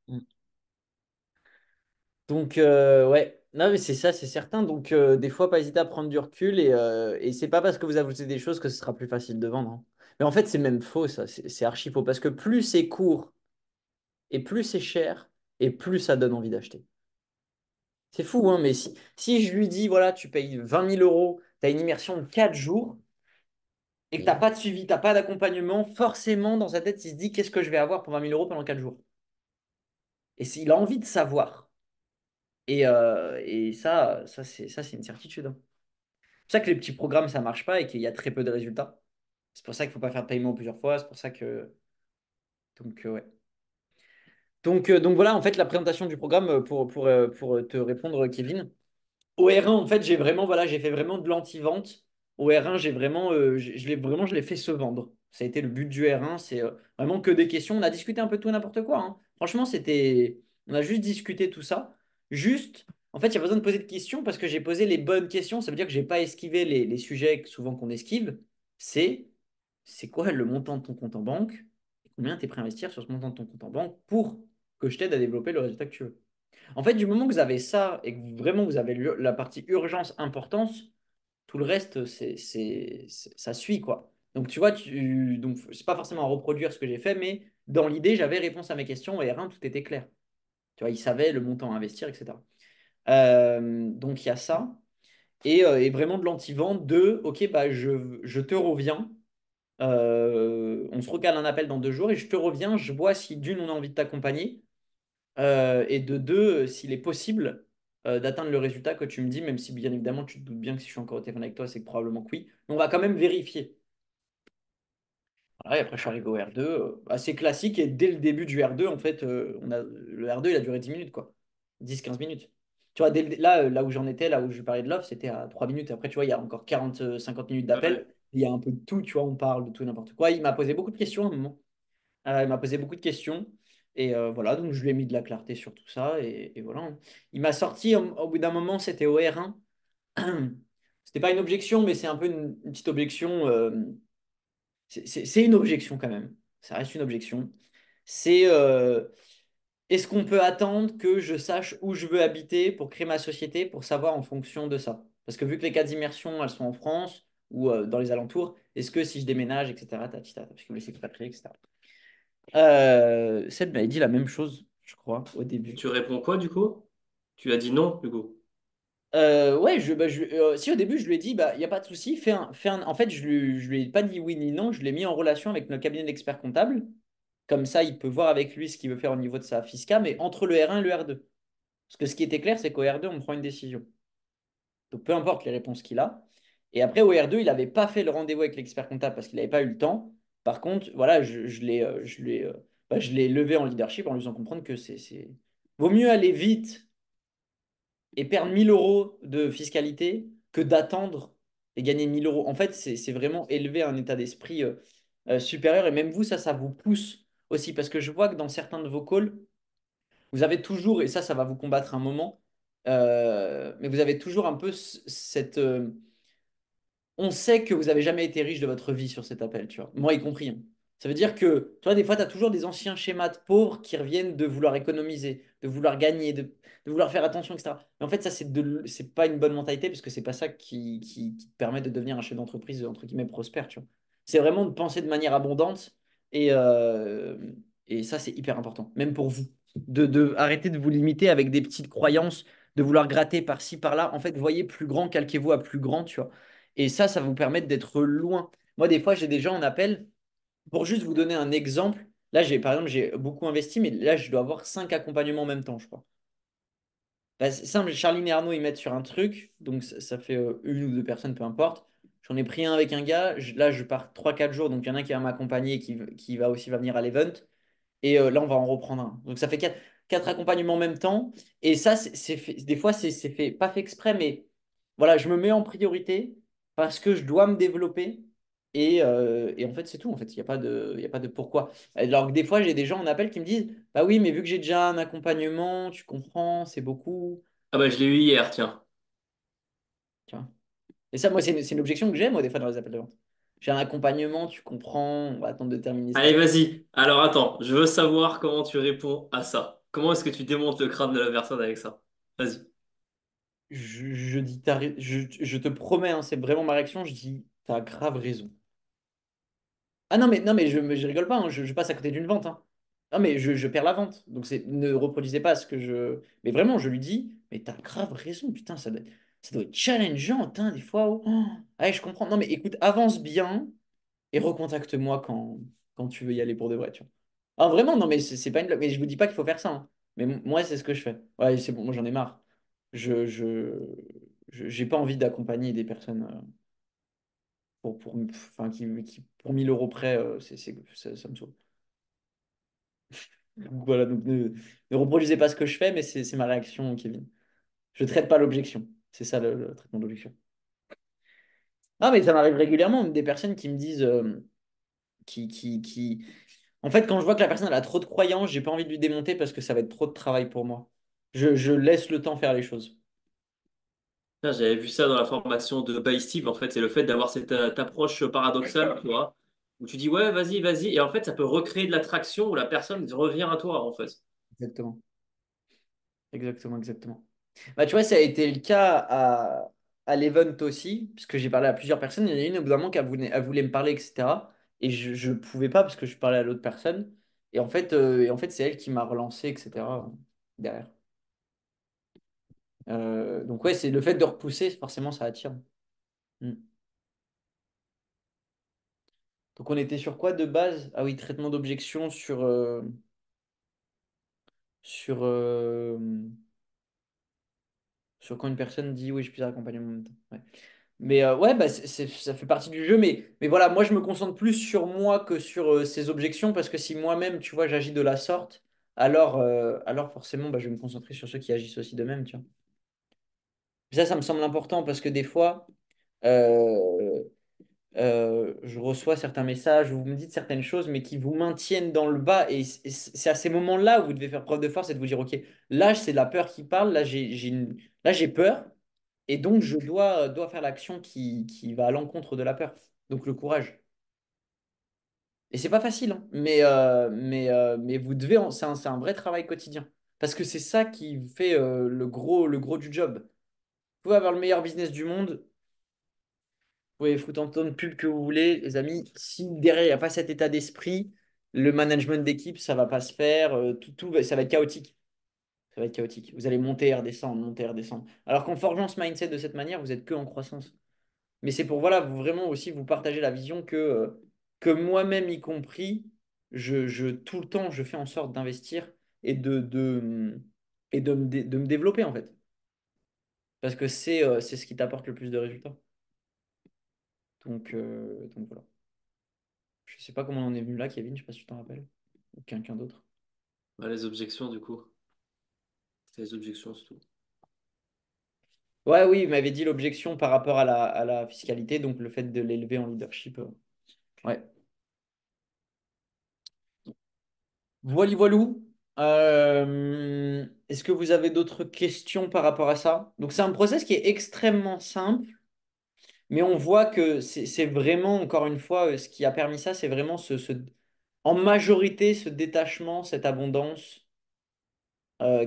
Mm. Donc, ouais, non, mais c'est ça, c'est certain. Donc, des fois, pas hésiter à prendre du recul et c'est pas parce que vous ajoutez des choses que ce sera plus facile de vendre, hein. Mais en fait, c'est même faux, ça, c'est archi faux parce que plus c'est court et plus c'est cher et plus ça donne envie d'acheter. C'est fou, hein, mais si je lui dis, voilà, tu payes 20 000 euros, tu as une immersion de 4 jours et que tu n'as pas de suivi, tu n'as pas d'accompagnement, forcément, dans sa tête, il se dit, qu'est-ce que je vais avoir pour 20 000 euros pendant 4 jours? Et il a envie de savoir. Et ça, c'est une certitude, hein. C'est pour ça que les petits programmes, ça marche pas et qu'il y a très peu de résultats. C'est pour ça qu'il ne faut pas faire de paiement plusieurs fois. C'est pour ça que. Donc, ouais. Donc voilà, en fait, la présentation du programme pour te répondre, Kevin. Au R1, en fait, j'ai fait vraiment de l'anti-vente. Au R1, je l'ai fait se vendre. Ça a été le but du R1. C'est vraiment que des questions. On a discuté un peu de tout et n'importe quoi, hein. Franchement, on a juste discuté tout ça. Juste, en fait, il n'y a pas besoin de poser de questions parce que j'ai posé les bonnes questions. Ça veut dire que j'ai pas esquivé les sujets souvent qu'on esquive. C'est, c'est quoi le montant de ton compte en banque? Et combien tu es prêt à investir sur ce montant de ton compte en banque pour que je t'aide à développer le résultat que tu veux? En fait, du moment que vous avez ça et que vraiment vous avez la partie urgence, importance, tout le reste, ça suit, quoi. Donc, tu vois, donc, c'est pas forcément à reproduire ce que j'ai fait, mais dans l'idée, j'avais réponse à mes questions et R1, tout était clair. Tu vois, il savait le montant à investir, etc. Donc, il y a ça. Et vraiment de l'anti-vente, OK, bah, je te reviens. On se recale un appel dans 2 jours et je te reviens. Je vois si d'une, on a envie de t'accompagner. Et de deux, s'il est possible d'atteindre le résultat que tu me dis, même si bien évidemment tu te doutes bien que si je suis encore au téléphone avec toi, c'est que probablement que oui. Mais on va quand même vérifier. Voilà, et après, je suis arrivé au R2, assez classique. Et dès le début du R2, en fait, le R2, il a duré 10 minutes, quoi. 10-15 minutes. Tu vois, là où j'en étais, là où je parlais de l'offre, c'était à 3 minutes. Après, tu vois, il y a encore 40-50 minutes d'appel. Ouais. Il y a un peu de tout, tu vois, on parle de tout et n'importe quoi. Il m'a posé beaucoup de questions à un moment. Il m'a posé beaucoup de questions. Et voilà, donc je lui ai mis de la clarté sur tout ça. Et voilà, hein. Il m'a sorti, au bout d'un moment, c'était au R1. C'était pas une objection, mais c'est un peu une petite objection. C'est une objection quand même. Ça reste une objection. C'est est-ce qu'on peut attendre que je sache où je veux habiter pour créer ma société, pour savoir en fonction de ça? Parce que vu que les cas d'immersion, elles sont en France ou dans les alentours, est-ce que si je déménage, etc., parce que vous laissez expatrier, etc. Seb m'avait dit la même chose, je crois, au Et début. tu réponds quoi, du coup? Tu as dit non, du coup. Ouais, si au début je lui ai dit, bah, il n'y a pas de souci, en fait, je lui ai pas dit oui ni non, je l'ai mis en relation avec notre cabinet d'experts comptables. Comme ça, il peut voir avec lui ce qu'il veut faire au niveau de sa fisca, mais entre le R1 et le R2. Parce que ce qui était clair, c'est qu'au R2, on prend une décision. Donc peu importe les réponses qu'il a. Et après, au R2, il n'avait pas fait le rendez-vous avec l'expert comptable parce qu'il n'avait pas eu le temps. Par contre, voilà, je l'ai levé en leadership en lui faisant comprendre que vaut mieux aller vite et perdre 1 000 euros de fiscalité que d'attendre et gagner 1 000 euros. En fait, c'est vraiment élever un état d'esprit supérieur. Et même vous, ça vous pousse aussi. Parce que je vois que dans certains de vos calls, vous avez toujours, et ça va vous combattre un moment, mais vous avez toujours un peu on sait que vous n'avez jamais été riche de votre vie sur cet appel, tu vois. Moi y compris, hein. Ça veut dire que, toi, des fois, tu as toujours des anciens schémas de pauvres qui reviennent de vouloir économiser, de vouloir gagner, de vouloir faire attention, etc. Mais en fait, ça, c'est pas une bonne mentalité parce que c'est pas ça qui te permet de devenir un chef d'entreprise, entre guillemets, prospère, tu vois. C'est vraiment de penser de manière abondante et, euh, et ça, c'est hyper important, même pour vous. Arrêter de vous limiter avec des petites croyances, de vouloir gratter par-ci, par-là. En fait, voyez plus grand, calquez-vous à plus grand, tu vois. Et ça va vous permettre d'être loin. Moi, des fois, j'ai des gens en appel. Pour juste vous donner un exemple, là, par exemple, j'ai beaucoup investi, mais là, je dois avoir 5 accompagnements en même temps, je crois. Bah, c'est simple, Charline et Arnaud, ils mettent sur un truc, donc ça fait une ou deux personnes, peu importe. J'en ai pris un avec un gars, là, je pars 3-4 jours, donc il y en a un qui va m'accompagner, qui va venir à l'event. Et là, on va en reprendre un. Donc, ça fait quatre accompagnements en même temps. Et ça, des fois, c'est fait, pas fait exprès, mais voilà, je me mets en priorité parce que je dois me développer. Et en fait, c'est tout. En fait, il y a pas de pourquoi. Alors que des fois, j'ai des gens en appel qui me disent, bah oui, mais vu que j'ai déjà un accompagnement, tu comprends, c'est beaucoup. Ah bah je l'ai eu hier, tiens. Tu vois. Et ça, moi, c'est une objection que j'ai, moi, des fois, dans les appels de vente. J'ai un accompagnement, tu comprends, on va attendre de terminer ça. Allez, vas-y. Alors attends, je veux savoir comment tu réponds à ça. Comment est-ce que tu démontes le crâne de la personne avec ça? Vas-y. Je dis, je te promets, hein, c'est vraiment ma réaction, je dis, t'as grave raison. Ah non, mais je rigole pas, hein, je passe à côté d'une vente. Hein. Non, mais je perds la vente. Donc, ne reproduisez pas ce que je. Mais vraiment, je lui dis, mais t'as grave raison, putain, ça doit être challengeant, hein, des fois. Oh. Ouais, je comprends. Non, mais écoute, avance bien et recontacte-moi quand tu veux y aller pour de vrai, tu vois. Ah, vraiment, non, mais c'est pas une blague. Mais je vous dis pas qu'il faut faire ça. Hein. Mais moi, c'est ce que je fais. Ouais, c'est bon, moi, j'en ai marre. J'ai pas envie d'accompagner des personnes enfin, pour 1000 euros près, ça me saoule. Donc, voilà, donc ne reproduisez pas ce que je fais, mais c'est ma réaction, Kevin. Je traite pas l'objection. C'est ça le traitement d'objection. Ah, mais ça m'arrive régulièrement, des personnes qui me disent, qui... En fait, quand je vois que la personne elle a trop de croyances, j'ai pas envie de lui démonter parce que ça va être trop de travail pour moi. Je laisse le temps faire les choses. Putain, j'avais vu ça dans la formation de By Steve, en fait, c'est le fait d'avoir cette approche paradoxale, tu vois, où tu dis ouais, vas-y, vas-y, et en fait, ça peut recréer de l'attraction où la personne revient à toi, en fait. Exactement. Exactement, exactement. Bah, tu vois, ça a été le cas à l'event aussi, parce que j'ai parlé à plusieurs personnes. Il y en a une au bout d'un moment qui elle voulait me parler, etc. Et je ne pouvais pas parce que je parlais à l'autre personne. Et en fait, c'est elle qui m'a relancé, etc. derrière. Donc, ouais, c'est le fait de repousser, forcément, ça attire. Mm. Donc, on était sur quoi de base? Ah oui, traitement d'objection sur, sur quand une personne dit oui, je suis accompagner en même temps. Ouais. Mais ouais, bah, ça fait partie du jeu. Mais voilà, moi, je me concentre plus sur moi que sur ces objections parce que si moi-même, tu vois, j'agis de la sorte, alors forcément, bah, je vais me concentrer sur ceux qui agissent aussi de même, tu vois. Ça me semble important parce que des fois, euh, je reçois certains messages où vous me dites certaines choses, mais qui vous maintiennent dans le bas. Et c'est à ces moments-là où vous devez faire preuve de force et de vous dire, OK, là, c'est la peur qui parle, là, j'ai peur. Et donc, je dois faire l'action qui va à l'encontre de la peur. Donc, le courage. Et c'est pas facile, hein, mais vous devez, c'est un vrai travail quotidien. Parce que c'est ça qui fait le gros du job. Vous pouvez avoir le meilleur business du monde, vous pouvez foutre en tonne de pub que vous voulez, les amis. Si derrière, il n'y a pas cet état d'esprit, le management d'équipe, ça va pas se faire. Ça va être chaotique. Ça va être chaotique. Vous allez monter et redescendre, monter et redescendre. Alors qu'en forgeant ce mindset de cette manière, vous êtes que en croissance. Mais c'est pour voilà, vraiment aussi vous partager la vision que moi-même y compris, tout le temps, je fais en sorte d'investir et de me développer en fait. Parce que c'est ce qui t'apporte le plus de résultats. Donc voilà. Je sais pas comment on en est venu là, Kevin, je sais pas si tu t'en rappelles. Ou quelqu'un d'autre. Bah, les objections, du coup. C'est les objections, c'est tout. Ouais, oui, il m'avait dit l'objection par rapport à la fiscalité, donc le fait de l'élever en leadership. Ouais. Voilou, voilou. Est-ce que vous avez d'autres questions par rapport à ça? Donc, c'est un process qui est extrêmement simple, mais on voit que c'est vraiment, encore une fois, ce qui a permis ça, c'est vraiment en majorité ce détachement, cette abondance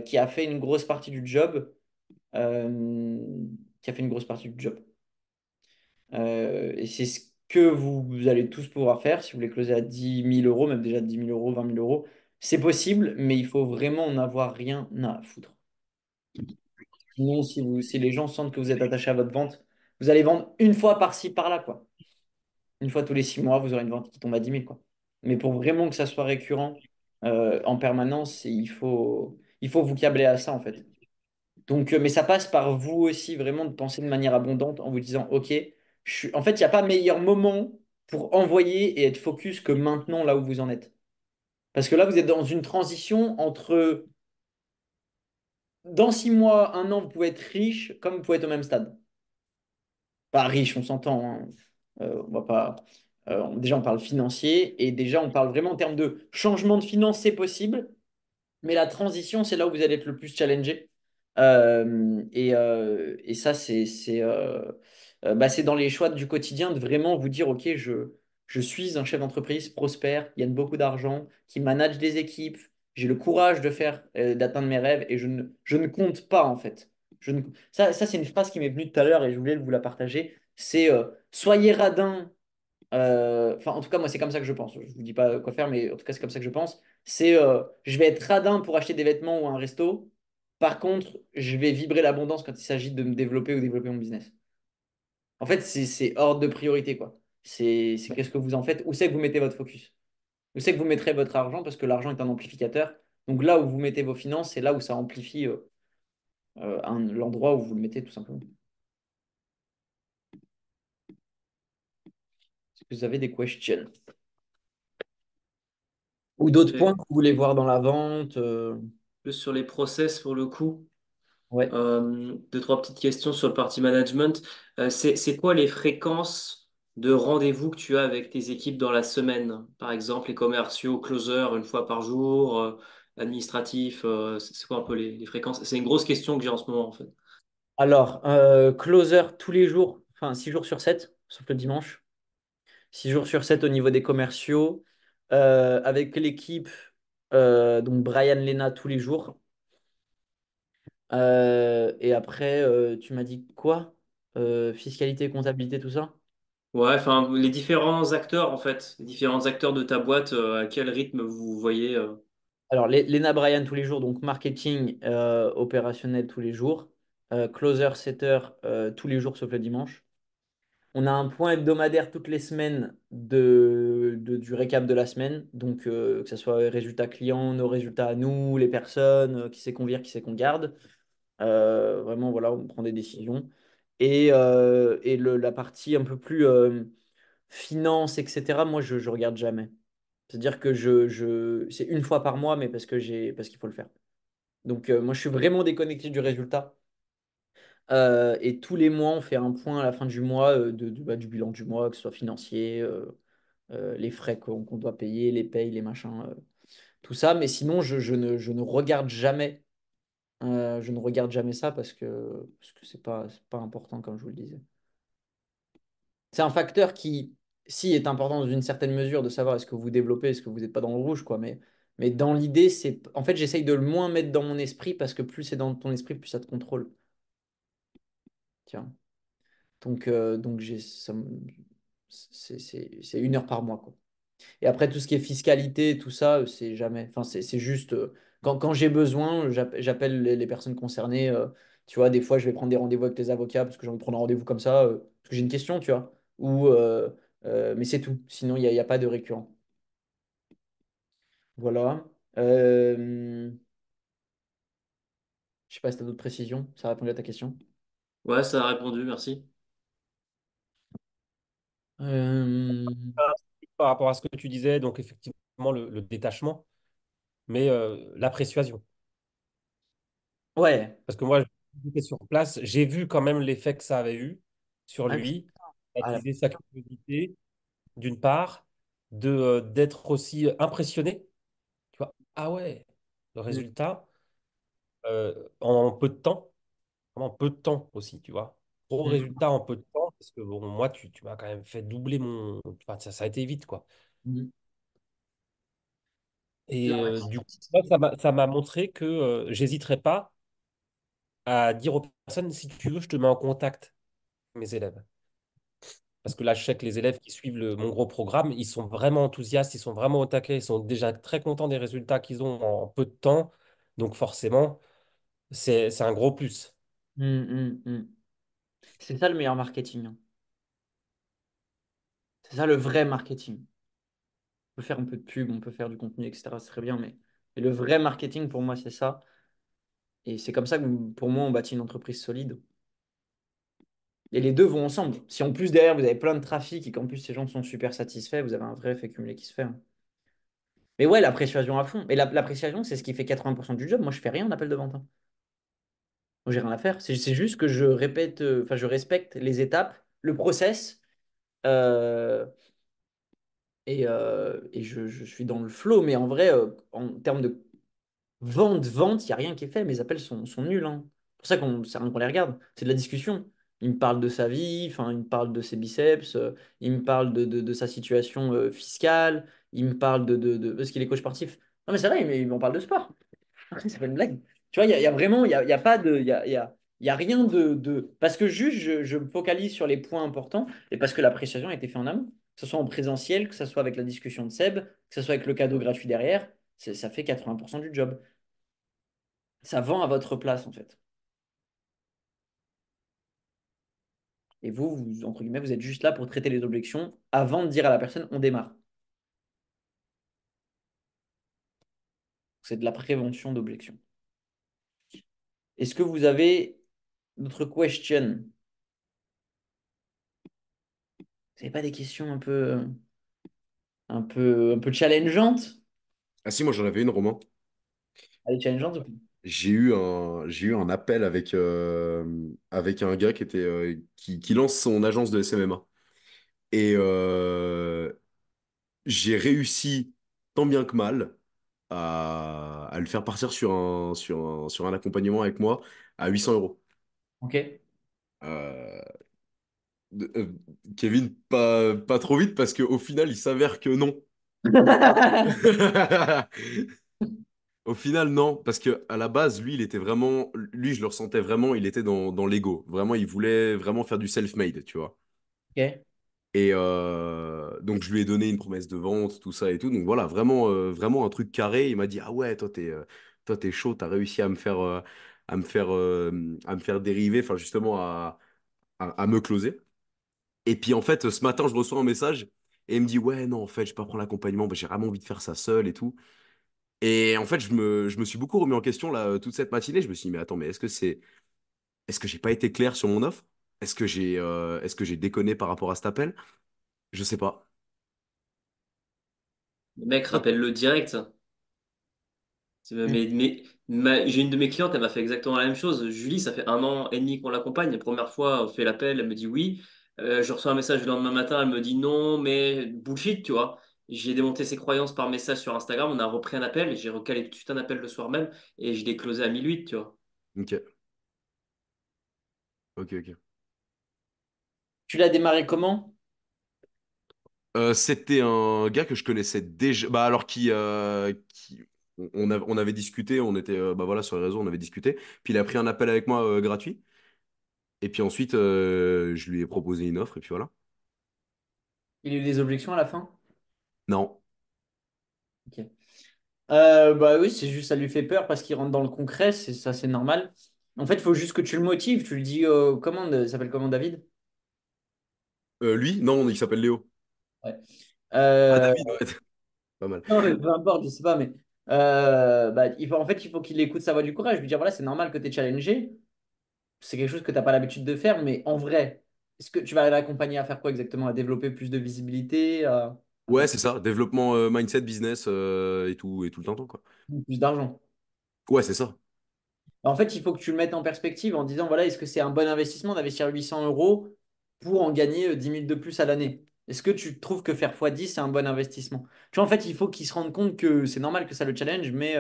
qui a fait une grosse partie du job. euh, qui a fait une grosse partie du job. Et c'est ce que vous allez tous pouvoir faire si vous voulez closer à 10 000 euros, même déjà 10 000 euros, 20 000 euros. C'est possible, mais il faut vraiment en avoir rien à foutre. Sinon, si les gens sentent que vous êtes attaché à votre vente, vous allez vendre une fois par-ci, par-là, quoi. Une fois tous les 6 mois, vous aurez une vente qui tombe à 10 000, quoi. Mais pour vraiment que ça soit récurrent en permanence, il faut vous câbler à ça, en fait. Donc, mais ça passe par vous aussi, vraiment, de penser de manière abondante en vous disant, OK, en fait, il n'y a pas meilleur moment pour envoyer et être focus que maintenant, là où vous en êtes. Parce que là, vous êtes dans une transition entre dans 6 mois, un an, vous pouvez être riche comme vous pouvez être au même stade. Pas riche, on s'entend, hein. On va pas. Déjà, on parle financier et déjà, on parle vraiment en termes de changement de finance, c'est possible. Mais la transition, c'est là où vous allez être le plus challengé. Et ça, c'est dans les choix du quotidien de vraiment vous dire, OK, je suis un chef d'entreprise prospère, qui gagne beaucoup d'argent, qui manage des équipes, j'ai le courage d'atteindre mes rêves et je ne compte pas, en fait. Ça, c'est une phrase qui m'est venue tout à l'heure et je voulais vous la partager. C'est soyez radin. Enfin, en tout cas, moi, c'est comme ça que je pense. Je vous dis pas quoi faire, mais en tout cas, c'est comme ça que je pense. Je vais être radin pour acheter des vêtements ou un resto. Par contre, je vais vibrer l'abondance quand il s'agit de me développer ou développer mon business. En fait, c'est ordre de priorité, quoi. C'est qu'est-ce que vous en faites, où c'est que vous mettez votre focus. Où c'est que vous mettrez votre argent, parce que l'argent est un amplificateur. Donc là où vous mettez vos finances, c'est là où ça amplifie l'endroit où vous le mettez, tout simplement. Est-ce que vous avez des questions? Ou d'autres points Et que vous voulez voir dans la vente? plus sur les process pour le coup. Ouais. Deux, trois petites questions sur le party management. C'est quoi les fréquences de rendez-vous que tu as avec tes équipes dans la semaine? Par exemple, les commerciaux, closer une fois par jour, administratif, c'est quoi un peu les fréquences? C'est une grosse question que j'ai en ce moment en fait. Alors, closer tous les jours, enfin 6 jours sur 7, sauf le dimanche. 6 jours sur 7 au niveau des commerciaux. Avec l'équipe, donc Brian Lena tous les jours. Et après, tu m'as dit quoi? Fiscalité, comptabilité, tout ça? Ouais, enfin, les différents acteurs en fait, les différents acteurs de ta boîte, à quel rythme vous voyez Alors, Lena Brian tous les jours, donc marketing opérationnel tous les jours. Closer, setter tous les jours sauf le dimanche. On a un point hebdomadaire toutes les semaines du récap de la semaine. Donc, que ce soit les résultats clients, nos résultats à nous, les personnes, qui c'est qu'on vire, qui c'est qu'on garde. Vraiment, voilà, on prend des décisions. Et la partie un peu plus finance, etc., moi, je regarde jamais. C'est-à-dire que c'est une fois par mois, mais parce qu'il faut le faire. Donc, moi, je suis vraiment déconnecté du résultat. Et tous les mois, on fait un point à la fin du mois du bilan du mois, que ce soit financier, les frais qu'on doit payer, les payes, les machins, tout ça. Mais sinon, je ne regarde jamais. Je ne regarde jamais ça parce que c'est pas important, comme je vous le disais. C'est un facteur qui, si, est important dans une certaine mesure de savoir est-ce que vous développez, est-ce que vous n'êtes pas dans le rouge, quoi. Mais dans l'idée, en fait, j'essaye de le moins mettre dans mon esprit parce que plus c'est dans ton esprit, plus ça te contrôle. Tiens. Donc c'est 1 heure par mois, quoi. Et après, tout ce qui est fiscalité, tout ça, c'est jamais. Enfin, c'est juste. Quand j'ai besoin, j'appelle les personnes concernées. Tu vois, des fois, je vais prendre des rendez-vous avec les avocats parce que j'ai envie de prendre un rendez-vous comme ça, parce que j'ai une question, tu vois. Mais c'est tout. Sinon, il y a pas de récurrent. Voilà. Je sais pas si tu as d'autres précisions. Ça répond à ta question. Ouais, ça a répondu, merci. Euh, Par rapport à ce que tu disais, donc effectivement, le détachement, mais la persuasion. Ouais. Parce que moi, j'étais sur place, j'ai vu quand même l'effet que ça avait eu sur Ouais, lui, ah, attiser sa curiosité, d'une part, d'être aussi impressionné. Tu vois, ah ouais, le mm, résultat, en peu de temps, vraiment peu de temps aussi, tu vois. Gros mm, résultat en peu de temps, parce que bon, moi, tu m'as quand même fait doubler mon. Enfin, ça a été vite, quoi. mm. Et La- du coup, moi, ça m'a montré que j'hésiterais pas à dire aux personnes, si tu veux, je te mets en contact, mes élèves. Parce que là, je sais que les élèves qui suivent mon gros programme, ils sont vraiment enthousiastes, ils sont vraiment au taquet, ils sont déjà très contents des résultats qu'ils ont en peu de temps. Donc forcément, c'est un gros plus. mm, mm. C'est ça le meilleur marketing, hein. C'est ça le vrai marketing. On peut faire un peu de pub, on peut faire du contenu, etc. C'est très bien, mais le vrai marketing, pour moi, c'est ça. Et c'est comme ça que, pour moi, on bâtit une entreprise solide. Et les deux vont ensemble. Si en plus, derrière, vous avez plein de trafic et qu'en plus, ces gens sont super satisfaits, vous avez un vrai effet cumulé qui se fait, hein. Mais ouais, l'appréciation à fond. Et l'appréciation, c'est ce qui fait 80% du job. Moi, je fais rien en appel de vente, hein. Moi, j'ai rien à faire. C'est juste que je répète, enfin, je respecte les étapes, le process, euh, et je suis dans le flow. Mais en vrai, en termes de vente, il n'y a rien qui est fait. Mes appels sont nuls, hein. C'est pour ça c'est rien qu'on les regarde. C'est de la discussion. Il me parle de sa vie, enfin, il me parle de ses biceps, il me parle de sa situation fiscale, il me parle parce qu'il est coach sportif. Non, mais c'est vrai, mais il m'en parle de sport. C'est pas une blague. Tu vois, il y a vraiment, il y a pas de, il y a rien Parce que juste, je me focalise sur les points importants et parce que l'appréciation a été faite en amont. Que ce soit en présentiel, que ce soit avec la discussion de Seb, que ce soit avec le cadeau gratuit derrière, ça fait 80% du job. Ça vend à votre place, en fait. Et entre guillemets, vous êtes juste là pour traiter les objections avant de dire à la personne, on démarre. C'est de la prévention d'objections. Est-ce que vous avez d'autres questions? Vous n'avez pas des questions un peu challengeantes? Ah si, moi j'en avais une, Romain. Allez, challengeantes ou pas? J'ai eu un appel avec un gars qui lance son agence de SMMA. Et j'ai réussi, tant bien que mal, à le faire partir sur un accompagnement avec moi à 800 euros. Ok. Euh, euh, Kevin, pas trop vite parce qu'au final, il s'avère que non. Au final, non, parce que à la base, lui, il était vraiment, lui, je le ressentais vraiment, il était dans l'ego. Vraiment, il voulait vraiment faire du self-made, tu vois. Ok. Et donc, je lui ai donné une promesse de vente, tout ça et tout. Donc voilà, vraiment un truc carré. Il m'a dit, ah ouais, toi, t'es chaud, t'as réussi à me faire dériver, enfin justement à me closer. Et puis en fait, ce matin, je reçois un message et il me dit, ouais, non, en fait, je peux pas prendre l'accompagnement, j'ai vraiment envie de faire ça seul et tout. Et en fait, je me suis beaucoup remis en question là, toute cette matinée. Je me suis dit, mais attends, mais est-ce que j'ai pas été clair sur mon offre? Est-ce que j'ai déconné par rapport à cet appel? Je sais pas. Le mec, rappelle-le direct. J'ai une de mes clientes, elle m'a fait exactement la même chose. Julie, ça fait 1 an et demi qu'on l'accompagne. La première fois, on fait l'appel, elle me dit oui. Je reçois un message le lendemain matin, elle me dit non, mais bullshit, tu vois. J'ai démonté ses croyances par message sur Instagram, on a repris un appel, j'ai recalé tout de suite un appel le soir même et je l'ai closé à 1008, tu vois. Ok, ok, ok. Tu l'as démarré comment? C'était un gars que je connaissais déjà. Bah alors on avait discuté, on était bah voilà sur les réseaux, on avait discuté. Puis il a pris un appel avec moi gratuit. Et puis ensuite, je lui ai proposé une offre et puis voilà. Il y a eu des objections à la fin? Non. Ok. Bah oui, c'est juste ça lui fait peur parce qu'il rentre dans le concret, c'est ça, c'est normal. En fait, il faut juste que tu le motives. Tu lui dis comment, il s'appelle comment David? Lui? Non, il s'appelle Léo. Ouais. Ah Euh, David, ouais. Pas mal. non, mais peu importe, je sais pas, mais bah, en fait, il faut qu'il écoute sa voix du courage. Lui dire voilà, c'est normal que tu es challengé. C'est quelque chose que tu n'as pas l'habitude de faire, mais en vrai, est-ce que tu vas l'accompagner à faire quoi exactement? À développer plus de visibilité, à Ouais, faire c'est ça. Développement mindset, business et tout le temps, quoi. plus d'argent? Ouais, c'est ça. En fait, il faut que tu le mettes en perspective en disant, voilà, est-ce que c'est un bon investissement d'investir 800 euros pour en gagner 10 000 de plus à l'année? Est-ce que tu trouves que faire x10, c'est un bon investissement? Tu vois, en fait, il faut qu'il se rende compte que c'est normal que ça le challenge, mais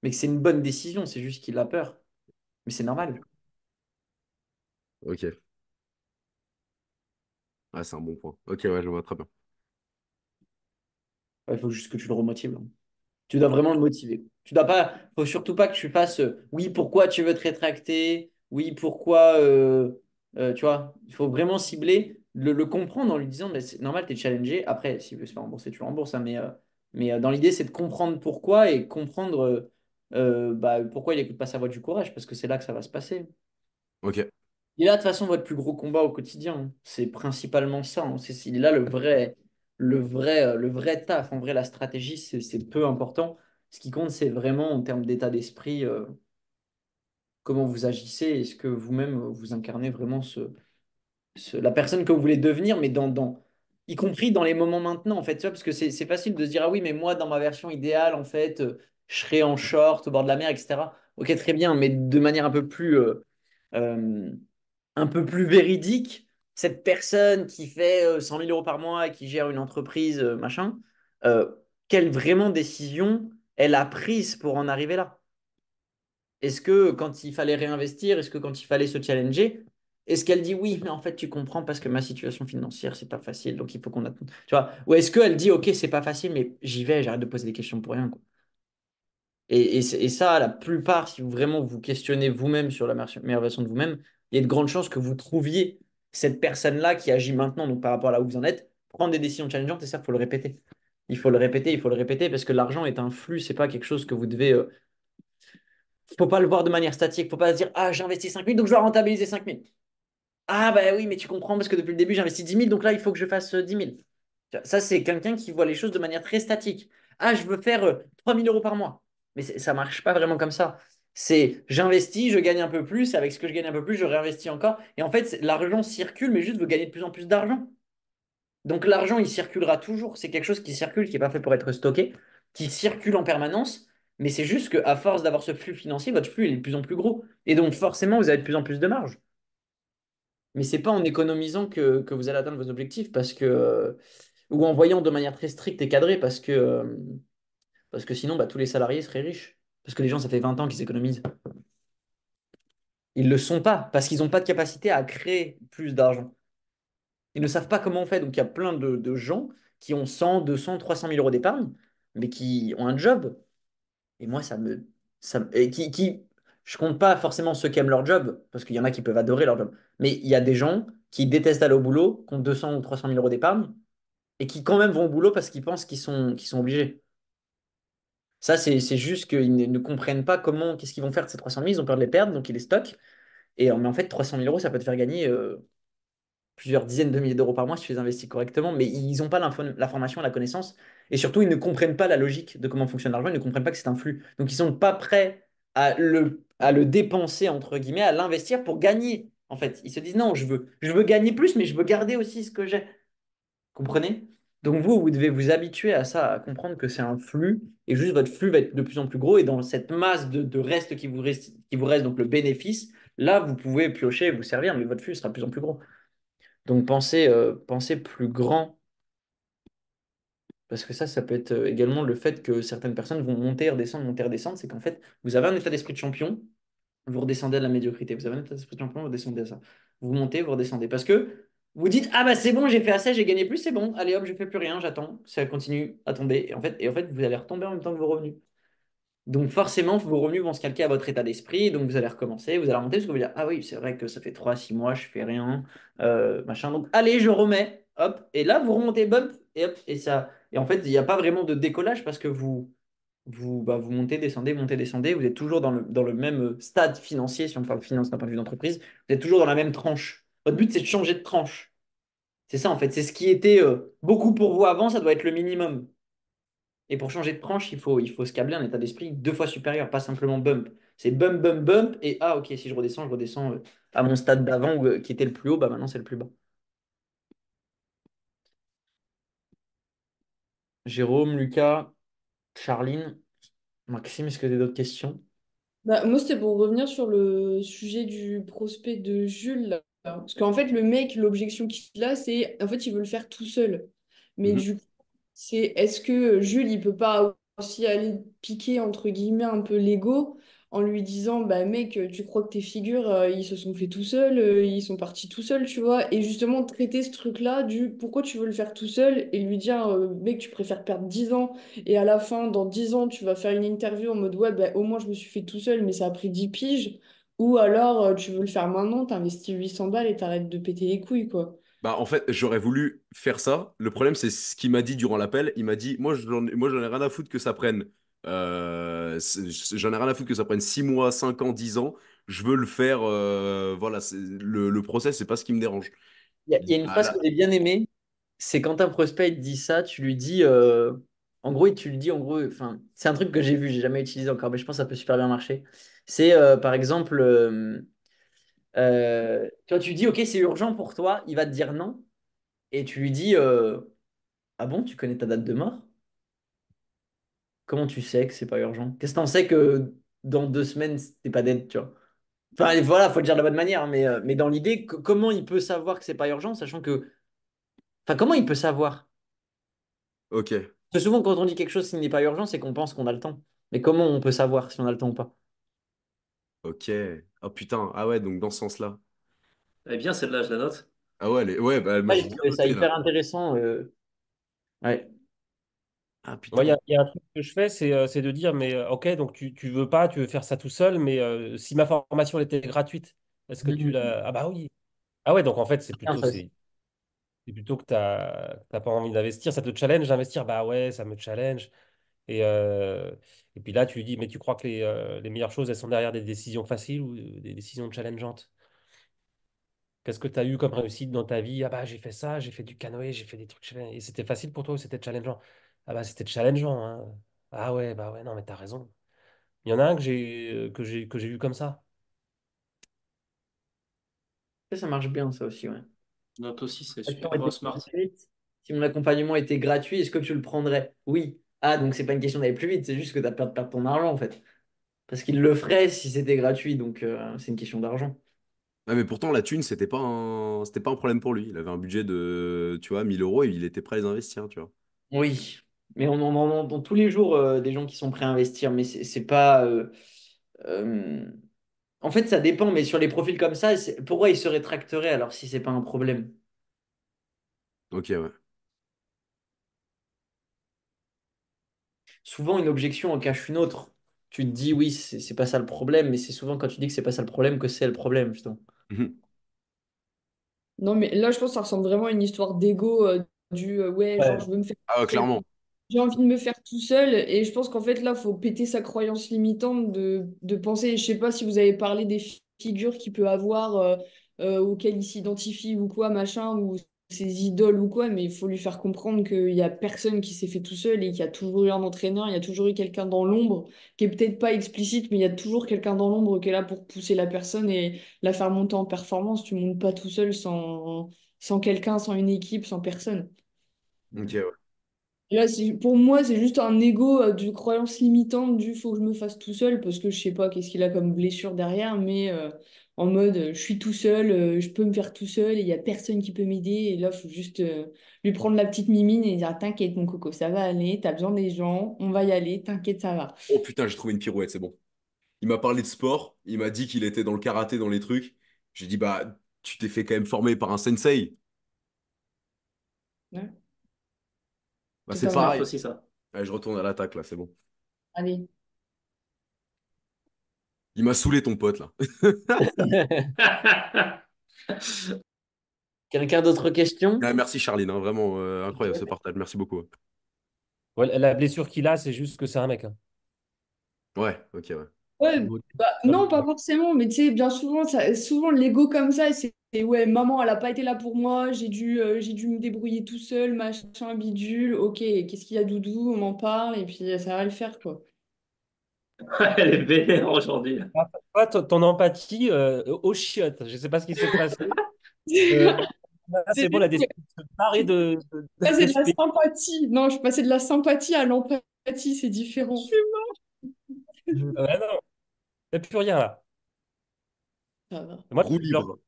que c'est une bonne décision. C'est juste qu'il a peur. Mais c'est normal. Ok. Ah, c'est un bon point. Ok, ouais, je vois très bien. Ouais, il faut juste que tu le remotives, là. Tu dois vraiment le motiver. Tu dois pas, faut surtout pas que tu fasses oui, pourquoi tu veux te rétracter? Oui, pourquoi tu vois, il faut vraiment cibler, le comprendre en lui disant mais c'est normal, tu es challengé. Après, s'il veut se faire rembourser, tu le rembourses, hein, mais dans l'idée, c'est de comprendre pourquoi et comprendre bah, pourquoi il n'écoute pas sa voix du courage, parce que c'est là que ça va se passer. Ok, Et là, de toute façon, votre plus gros combat au quotidien, hein. C'est principalement ça, hein. Il est là le vrai taf. En vrai, la stratégie, c'est peu important. Ce qui compte, c'est vraiment en termes d'état d'esprit, comment vous agissez. Est-ce que vous-même, vous incarnez vraiment la personne que vous voulez devenir, mais y compris dans les moments maintenant, en fait, tu vois, parce que c'est facile de se dire, ah oui, mais moi, dans ma version idéale, en fait, je serais en short au bord de la mer, etc. Ok, très bien, mais de manière euh, un peu plus véridique, cette personne qui fait 100 000 euros par mois et qui gère une entreprise, machin, euh, quelle vraiment décision elle a prise pour en arriver là? Est-ce que quand il fallait réinvestir, est-ce que quand il fallait se challenger, est-ce qu'elle dit oui, mais en fait tu comprends parce que ma situation financière c'est pas facile, donc il faut qu'on attende. Tu vois? Ou est-ce qu'elle dit ok c'est pas facile, mais j'y vais, j'arrête de poser des questions pour rien, quoi. Et ça, la plupart, si vous vraiment vous questionnez vous-même sur la meilleure version de vous-même, il y a de grandes chances que vous trouviez cette personne-là qui agit maintenant, donc par rapport à là où vous en êtes, prendre des décisions challengeantes, et ça, il faut le répéter. Il faut le répéter, il faut le répéter, parce que l'argent est un flux, c'est pas quelque chose que vous devez. Faut pas le voir de manière statique. Faut pas se dire, ah, j'ai investi 5 000, donc je dois rentabiliser 5 000. Ah, bah oui, mais tu comprends, parce que depuis le début, j'ai investi 10 000, donc là, il faut que je fasse 10 000. Ça, c'est quelqu'un qui voit les choses de manière très statique. Ah, je veux faire 3 000 euros par mois. Mais ça marche pas vraiment comme ça. C'est j'investis, je gagne un peu plus, avec ce que je gagne un peu plus, je réinvestis encore. Et en fait, l'argent circule, mais juste vous gagnez de plus en plus d'argent. Donc l'argent, il circulera toujours. C'est quelque chose qui circule, qui n'est pas fait pour être stocké, qui circule en permanence. Mais c'est juste qu'à force d'avoir ce flux financier, votre flux il est de plus en plus gros. Et donc forcément, vous avez de plus en plus de marge. Mais c'est pas en économisant que vous allez atteindre vos objectifs, parce que, ou en voyant de manière très stricte et cadrée, parce que sinon, bah, tous les salariés seraient riches. Parce que les gens, ça fait 20 ans qu'ils économisent. Ils ne le sont pas, parce qu'ils n'ont pas de capacité à créer plus d'argent. Ils ne savent pas comment on fait. Donc il y a plein de gens qui ont 100, 200, 300 000 euros d'épargne, mais qui ont un job. Et moi, et je compte pas forcément ceux qui aiment leur job, parce qu'il y en a qui peuvent adorer leur job. Mais il y a des gens qui détestent aller au boulot, qui ont 200 ou 300 000 euros d'épargne, et qui quand même vont au boulot parce qu'ils pensent qu'ils sont obligés. Ça, c'est juste qu'ils ne comprennent pas qu'est-ce qu'ils vont faire de ces 300 000. Ils ont peur de les perdre, donc ils les stockent. Mais en fait, 300 000 euros, ça peut te faire gagner plusieurs dizaines de milliers d'euros par mois si tu les investis correctement, mais ils n'ont pas l'information, la connaissance, et surtout, ils ne comprennent pas la logique de comment fonctionne l'argent, ils ne comprennent pas que c'est un flux. Donc, ils ne sont pas prêts à le dépenser, entre guillemets, à l'investir pour gagner. En fait, ils se disent, non, je veux gagner plus, mais je veux garder aussi ce que j'ai. Comprenez? Donc, vous devez vous habituer à ça, à comprendre que c'est un flux, et juste votre flux va être de plus en plus gros, et dans cette masse de reste qui vous reste, donc le bénéfice, là, vous pouvez piocher et vous servir, mais votre flux sera de plus en plus gros. Donc pensez plus grand, parce que ça peut être également le fait que certaines personnes vont monter, redescendre, c'est qu'en fait, vous avez un état d'esprit de champion, vous redescendez à la médiocrité. Vous avez un état d'esprit de champion, vous redescendez à ça. Vous montez, vous redescendez. Parce que vous dites, ah bah c'est bon, j'ai fait assez, j'ai gagné plus, c'est bon, allez hop, je fais plus rien, j'attends, ça continue à tomber. Et en fait, vous allez retomber en même temps que vos revenus. Donc forcément, vos revenus vont se calquer à votre état d'esprit, donc vous allez recommencer, vous allez remonter, parce que vous allez dire, ah oui, c'est vrai que ça fait 3 6 mois, je fais rien, machin, donc allez, je remets, hop, et là, vous remontez, bump, et hop, et ça. Et en fait, il n'y a pas vraiment de décollage parce que vous montez, descendez, vous êtes toujours dans le même stade financier, si on parle finance d'un point de vue d'entreprise, vous êtes toujours dans la même tranche. Votre but, c'est de changer de tranche. C'est ça, en fait, c'est ce qui était beaucoup pour vous avant, ça doit être le minimum. Et pour changer de tranche, il faut se câbler un état d'esprit 2 fois supérieur, pas simplement bump. C'est bump, bump, bump, et ah, ok, si je redescends à mon stade d'avant qui était le plus haut, bah maintenant c'est le plus bas. Jérôme, Lucas, Charline, Maxime, est-ce que tu as d'autres questions? Bah, moi, c'était pour revenir sur le sujet du prospect de Jules, là. Parce qu'en fait, le mec, l'objection qu'il a, c'est en fait, il veut le faire tout seul. Mais Mhm. du coup, c'est est-ce que Jules, il peut pas aussi aller piquer, entre guillemets, un peu l'ego en lui disant, bah mec, tu crois que tes figures, ils se sont fait tout seuls, ils sont partis tout seuls, tu vois. Et justement, traiter ce truc-là du pourquoi tu veux le faire tout seul et lui dire, mec, tu préfères perdre 10 ans et à la fin, dans 10 ans, tu vas faire une interview en mode ouais, bah, au moins je me suis fait tout seul, mais ça a pris 10 piges. Ou alors tu veux le faire maintenant, t'investis 800 balles et t'arrêtes de péter les couilles, quoi. Bah, en fait, j'aurais voulu faire ça. Le problème, c'est ce qu'il m'a dit durant l'appel. Il m'a dit, moi, j'en ai rien à foutre que ça prenne. J'en ai rien à foutre que ça prenne 6 mois, 5 ans, 10 ans. Je veux le faire. Voilà, le process, c'est pas ce qui me dérange. Il y a une Ah phrase que là. j'ai bien aimée, c'est quand un prospect te dit ça, tu lui dis, tu lui dis, en gros, enfin, c'est un truc que j'ai vu, j'ai jamais utilisé encore, mais je pense que ça peut super bien marcher. C'est, par exemple, toi, tu dis, ok, c'est urgent pour toi, il va te dire non. et tu lui dis ah bon, tu connais ta date de mort? Comment tu sais que c'est pas urgent? Qu'est-ce que t'en sais que dans 2 semaines, t'es pas dead, tu vois? Enfin, et voilà, faut le dire de la bonne manière, hein, mais dans l'idée, comment il peut savoir que c'est pas urgent, sachant que. Enfin, comment il peut savoir? Ok, Parce que souvent, quand on dit quelque chose qui n'est pas urgent, c'est qu'on pense qu'on a le temps. Mais comment on peut savoir si on a le temps ou pas? ok. Oh putain, ah ouais, donc dans ce sens-là. Elle est bien celle-là, je la note. Ah ouais, ouais, bah, moi Ouais, j'ai j'ai bien trouvé ça noté là. hyper intéressant. Ouais. Ah Moi, il y putain. a, il y a un truc que je fais, c'est de dire, mais ok, donc tu veux pas, tu veux faire ça tout seul, mais si ma formation elle était gratuite, est-ce que tu Mhm. l'as... Ah bah oui. Ah ouais, donc en fait, Bien, ça aussi. c'est plutôt que t'as pas envie d'investir, ça te challenge d'investir, bah ouais, ça me challenge. Et puis là, tu lui dis, mais tu crois que les meilleures choses, elles sont derrière des décisions faciles ou des décisions challengeantes? Qu'est-ce que tu as eu comme réussite dans ta vie? Ah bah j'ai fait ça, j'ai fait du canoë, j'ai fait des trucs. Et c'était facile pour toi ou c'était challengeant? Ah bah c'était challengeant, hein. Ah ouais, bah ouais, non, mais t'as raison. Il y en a un que j'ai eu comme ça. Ça marche bien, ça aussi, ouais. Note aussi, c'est L'action super était smart. plus vite. Si mon accompagnement était gratuit, est-ce que tu le prendrais? Oui. Ah, donc c'est pas une question d'aller plus vite, c'est juste que tu as peur de perdre ton argent, en fait. Parce qu'il le ferait si c'était gratuit, donc c'est une question d'argent. Ah, mais pourtant, la thune, c'était pas un problème pour lui. Il avait un budget de, tu vois, 1 000 € et il était prêt à les investir, tu vois. Oui. Mais on en entend tous les jours des gens qui sont prêts à investir, mais c'est pas. Euh, En fait, ça dépend, mais sur les profils comme ça, pourquoi ils se rétracteraient alors si c'est pas un problème? Ok, ouais. Souvent, une objection en cache une autre. Tu te dis oui, c'est pas ça le problème, mais c'est souvent quand tu dis que c'est pas ça le problème que c'est le problème, justement. Mhm. Non, mais là, je pense que ça ressemble vraiment à une histoire d'ego ouais, genre, Ouais. je veux me faire Ah, ouais, tout seul. clairement. J'ai envie de me faire tout seul. Et je pense qu'en fait, là, faut péter sa croyance limitante de penser. Je sais pas si vous avez parlé des figures qu'il peut avoir, auxquelles il s'identifie ou quoi, machin, ou ses idoles ou quoi, mais il faut lui faire comprendre qu'il y a personne qui s'est fait tout seul et qu'il y a toujours eu un entraîneur, il y a toujours eu quelqu'un dans l'ombre, qui est peut-être pas explicite, mais il y a toujours quelqu'un dans l'ombre qui est là pour pousser la personne et la faire monter en performance. Tu montes pas tout seul sans quelqu'un, sans une équipe, sans personne. Ok, ouais. Là, pour moi, c'est juste un ego de croyance limitante du faut que je me fasse tout seul parce que je sais pas qu'est-ce qu'il a comme blessure derrière, mais en mode je suis tout seul, je peux me faire tout seul et il y a personne qui peut m'aider. Et là, il faut juste lui prendre la petite mimine et dire t'inquiète, mon coco, ça va aller, t'as besoin des gens, on va y aller, t'inquiète, ça va. Oh putain, j'ai trouvé une pirouette, c'est bon. Il m'a parlé de sport, il m'a dit qu'il était dans le karaté, dans les trucs. J'ai dit, bah, tu t'es fait quand même former par un sensei. Ouais, Bah, c'est totalement. Smart pareil. aussi, ça. Ouais, je retourne à l'attaque, là, c'est bon. Allez. Il m'a saoulé, ton pote, là. Quelqu'un d'autre question? Ah, merci, Charline, hein, vraiment incroyable ce partage. Merci beaucoup. Ouais, la blessure qu'il a, c'est juste que c'est un mec, hein. Ouais, ok, ouais. Ouais, bah, non, pas forcément, mais tu sais, bien souvent, souvent l'ego comme ça, c'est ouais, maman, elle a pas été là pour moi, j'ai dû me débrouiller tout seul, machin, bidule, ok, qu'est-ce qu'il y a, doudou, on en parle, et puis ça va le faire, quoi. Elle est vénère aujourd'hui. Ah, toi, ton empathie, au chiotte. Je sais pas ce qui s'est passé. Euh, Là, C'est c'est bon, la je décision de se barrer de passais de la d'esprit. sympathie. Non, je passais de la sympathie à l'empathie, c'est différent. Ouais, non, il n'y a plus rien là. Ça va. Moi, Roue je leur dis libre.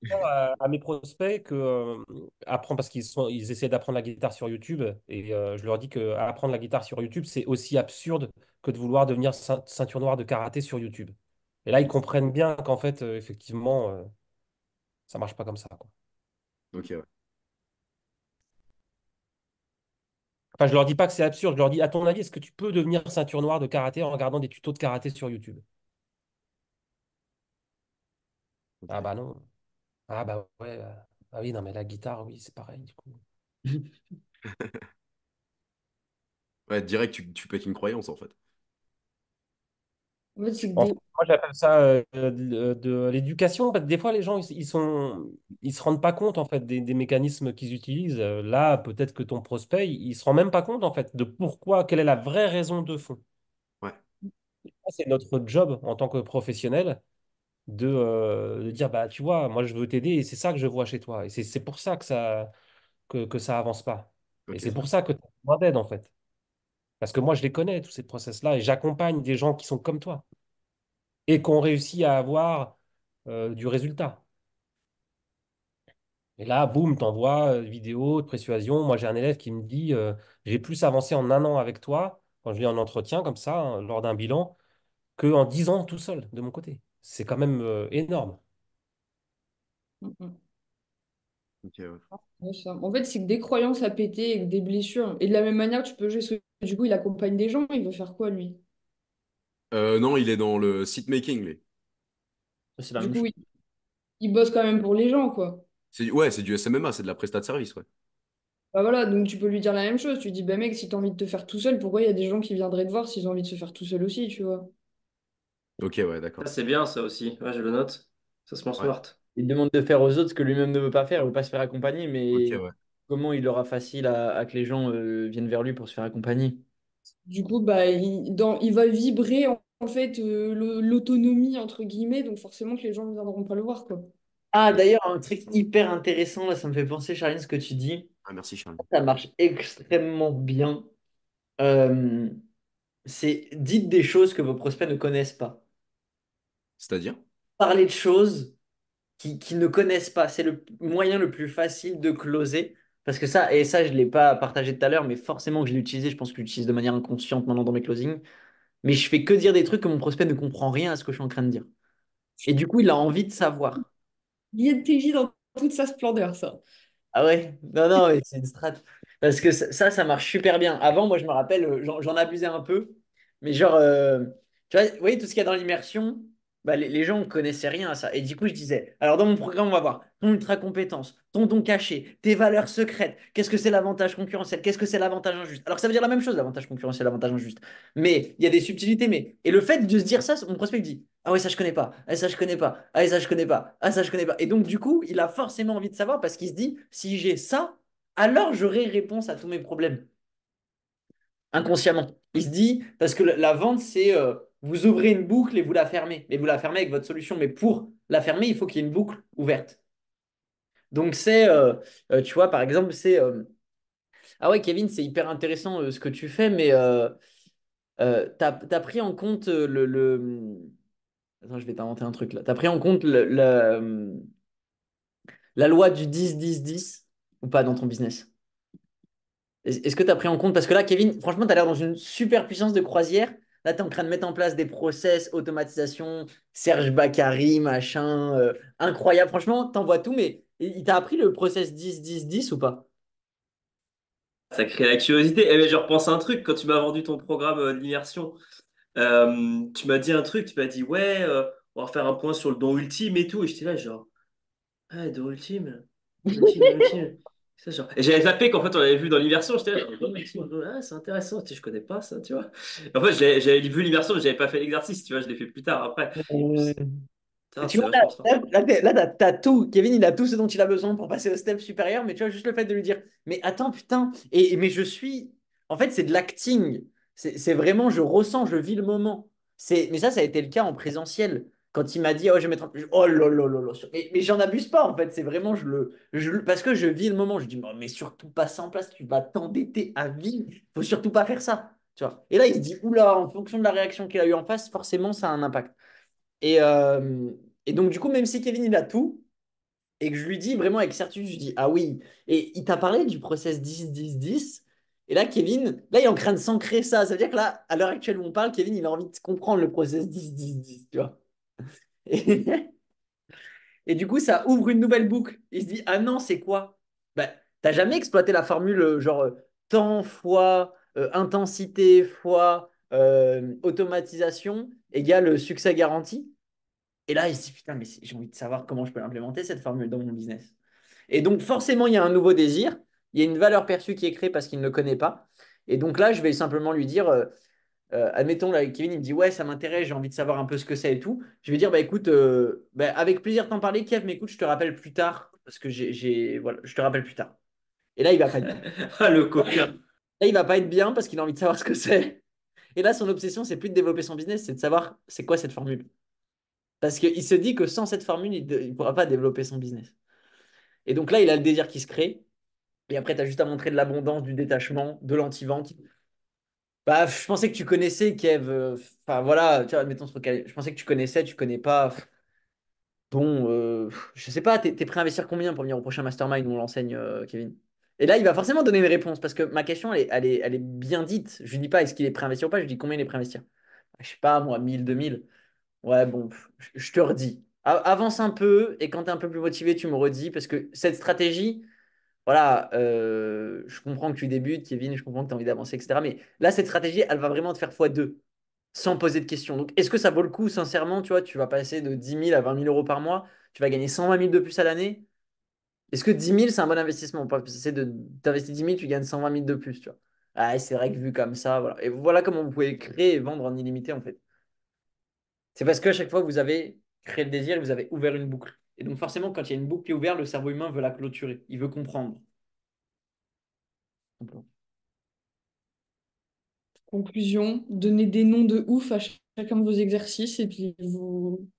à mes prospects que apprendre parce ils essaient d'apprendre la guitare sur YouTube et je leur dis que apprendre la guitare sur YouTube, c'est aussi absurde que de vouloir devenir ceinture noire de karaté sur YouTube. Et là, ils comprennent bien qu'en fait, effectivement, ça marche pas comme ça, quoi. Ok, ouais. Enfin, je leur dis pas que c'est absurde. Je leur dis, à ton avis, est-ce que tu peux devenir ceinture noire de karaté en regardant des tutos de karaté sur YouTube? Ah Ok. bah non. Ah bah ouais. Ah oui, non, mais la guitare, oui, c'est pareil, du coup. Ouais, direct, tu pètes une croyance, en fait. En fait, c'est que En fait, moi, j'appelle ça de l'éducation, parce que des fois, les gens, ils se rendent pas compte, en fait, des mécanismes qu'ils utilisent. Là, peut-être que ton prospect, il se rend même pas compte, en fait, de pourquoi, quelle est la vraie raison de fond. Ouais, Ça, c'est notre job en tant que professionnel de dire, bah, tu vois, moi, je veux t'aider et c'est ça que je vois chez toi. Et c'est pour ça que ça. que ça avance pas. Et Ok, c'est pour ça que tu as besoin d'aide, en fait. Parce que moi, je les connais, tous ces process-là, et j'accompagne des gens qui sont comme toi et qui ont réussi à avoir du résultat. Et là, boum, t'envoies vidéo de persuasion. Moi, j'ai un élève qui me dit j'ai plus avancé en un an avec toi, quand je l'ai en entretien, comme ça, hein, lors d'un bilan, qu'en 10 ans tout seul, de mon côté. C'est quand même énorme. Mm. ok, ouais. Ouais, ça. En fait, c'est que des croyances à péter et que des blessures. Et de la même manière, tu peux jouer. Du coup, il accompagne des gens. Il veut faire quoi, lui? Non, il est dans le seat making, lui. C'est la Du même coup, chose. il bosse quand même pour les gens, quoi. Ouais, c'est du SMMA, c'est de la prestat de service, ouais. Bah voilà, donc tu peux lui dire la même chose. Tu dis, bah mec, si t'as envie de te faire tout seul, pourquoi il y a des gens qui viendraient te voir s'ils ont envie de se faire tout seul aussi, tu vois? Ok, ouais, Ça, d'accord. c'est bien, ça aussi. Ouais, je le note. Ça se pense Ouais, smart. Il demande de faire aux autres ce que lui-même ne veut pas faire, il ne veut pas se faire accompagner, ok, mais ouais. comment il aura facile à que les gens viennent vers lui pour se faire accompagner? Du coup, bah, il va vibrer en fait l'autonomie, entre guillemets, donc forcément que les gens ne viendront pas le voir, quoi. Ah, d'ailleurs, un truc hyper intéressant, là, ça me fait penser, Charline, ce que tu dis. Ah, merci, Charles. Ça marche extrêmement bien. Euh, c'est dites des choses que vos prospects ne connaissent pas. C'est-à-dire? Parlez de choses qui ne connaissent pas. C'est le moyen le plus facile de closer. Parce que ça, et ça, je ne l'ai pas partagé tout à l'heure, mais forcément que je l'ai utilisé, je pense que je l'utilise de manière inconsciente maintenant dans mes closings. Mais je fais que dire des trucs que mon prospect ne comprend rien à ce que je suis en train de dire. Et du coup, il a envie de savoir. L'INTJ dans toute sa splendeur, ça. Ah ouais? Non, non, mais c'est une strat. Parce que ça marche super bien. Avant, moi, je me rappelle, j'en abusais un peu. Mais genre, tu vois, vous voyez, tout ce qu'il y a dans l'immersion, bah, les gens ne connaissaient rien à ça. Et du coup, je disais, alors dans mon programme, on va voir ton ultra compétence, ton don caché, tes valeurs secrètes. Qu'est-ce que c'est l'avantage concurrentiel? Qu'est-ce que c'est l'avantage injuste? Alors que ça veut dire la même chose, l'avantage concurrentiel, l'avantage injuste. Mais il y a des subtilités. Et le fait de se dire ça, mon prospect dit, ah ouais, ça je connais pas. Ah, ça je connais pas. Ah, ça je connais pas. Ah, ça je connais pas. Et donc, du coup, il a forcément envie de savoir parce qu'il se dit, si j'ai ça, alors j'aurai réponse à tous mes problèmes. Inconsciemment. Il se dit, parce que la vente, c'est vous ouvrez une boucle et vous la fermez. Et vous la fermez avec votre solution. Mais pour la fermer, il faut qu'il y ait une boucle ouverte. Donc, tu vois, par exemple, ah ouais, Kevin, c'est hyper intéressant ce que tu fais, mais t'as pris en compte Attends, je vais t'inventer un truc là. T'as pris en compte la loi du 10-10-10 ou pas dans ton business? Est-ce que tu as pris en compte? Parce que là, Kevin, franchement, tu as l'air dans une super puissance de croisière. Là, tu es en train de mettre en place des process, automatisation, Serge Bakary, machin. Incroyable. Franchement, t'envoies tout, mais il t'a appris le process 10-10-10 ou pas? Ça crée la curiosité. Eh, mais je repense à un truc quand tu m'as vendu ton programme d'immersion. Tu m'as dit un truc, tu m'as dit ouais, on va faire un point sur le don ultime et tout. Et j'étais là, genre, ah, don ultime, don ultime, don ultime. Ça, genre... Et j'avais zappé qu'en fait on l'avait vu dans l'immersion. J'étais là, genre, don ultime, ah, c'est intéressant, tu sais, je connais pas ça, tu vois. Et en fait, j'avais vu l'immersion, mais j'avais pas fait l'exercice, tu vois, je l'ai fait plus tard après. Euh, Putain, Tu c'est vois, vachement smart. t'as tout. Kevin, il a tout ce dont il a besoin pour passer au step supérieur, mais tu vois, juste le fait de lui dire, mais attends, putain, mais je suis. En fait, c'est de l'acting. C'est vraiment, je ressens, je vis le moment. Mais ça a été le cas en présentiel. Quand il m'a dit, oh, je vais mettre. Oh là là là là. Mais j'en abuse pas, en fait. C'est vraiment, parce que je vis le moment. Je dis, mais surtout pas ça en place, tu vas t'embêter à vie. Faut surtout pas faire ça. Tu vois. Et là, il se dit, oula, en fonction de la réaction qu'il a eu en face, forcément, ça a un impact. Et, euh, et donc, du coup, même si Kevin, il a tout, et que je lui dis vraiment avec certitude, je dis, ah oui, et il t'a parlé du process 10-10-10. Et là, Kevin, là, il est en train de s'ancrer ça. Ça veut dire que là, à l'heure actuelle où on parle, Kevin, il a envie de comprendre le process 10-10-10, tu vois. Et, et du coup, ça ouvre une nouvelle boucle. Il se dit, ah non, c'est quoi? Bah, t'as jamais exploité la formule genre temps fois intensité fois automatisation égale succès garanti? Et là, il se dit, putain, mais j'ai envie de savoir comment je peux implémenter cette formule dans mon business. Et donc, forcément, il y a un nouveau désir. Il y a une valeur perçue qui est créée parce qu'il ne le connaît pas. Et donc là, je vais simplement lui dire, admettons, là, Kevin, il me dit, ouais, ça m'intéresse, j'ai envie de savoir un peu ce que c'est et tout. Je vais dire, bah écoute, bah, avec plaisir de t'en parler, Kev, mais écoute, je te rappelle plus tard. Parce que voilà, je te rappelle plus tard. Et là, il va pas être, Ah, le coquin. là, il va pas être bien parce qu'il a envie de savoir ce que c'est. Et là, son obsession, c'est plus de développer son business, c'est de savoir c'est quoi cette formule. Parce qu'il se dit que sans cette formule, il ne pourra pas développer son business. Et donc là, il a le désir qui se crée. Et après, tu as juste à montrer de l'abondance, du détachement, de l'anti-vente. Bah, je pensais que tu connaissais Kev. Enfin, voilà, tu vois, admettons, je pensais que tu connaissais, tu connais pas. Bon, je sais pas, t'es prêt à investir combien pour venir au prochain mastermind où on l'enseigne, Kevin? Et là, il va forcément donner une réponse parce que ma question, elle est bien dite. Je lui dis pas est-ce qu'il est prêt à investir ou pas, je lui dis combien il est prêt à investir. Je sais pas, moi, 1000, 2000. Ouais, bon, je te redis. Avance un peu et quand tu es un peu plus motivé, tu me redis parce que cette stratégie, voilà, je comprends que tu débutes, Kevin, je comprends que tu as envie d'avancer, etc. Mais là, cette stratégie, elle va vraiment te faire x2 sans poser de questions. Donc, est-ce que ça vaut le coup, sincèrement, tu vois, tu vas passer de 10 000 à 20 000 euros par mois, tu vas gagner 120 000 de plus à l'année. Est-ce que 10 000, c'est un bon investissement? Parce que c'est de t'investir 10 000, tu gagnes 120 000 de plus, tu vois. Ah, c'est vrai que vu comme ça, voilà. Et voilà comment vous pouvez créer et vendre en illimité, en fait. C'est parce qu'à chaque fois, vous avez créé le désir et vous avez ouvert une boucle. Et donc, forcément, quand il y a une boucle qui est ouverte, le cerveau humain veut la clôturer. Il veut comprendre. Conclusion, donnez des noms de ouf à chacun de vos exercices et puis vous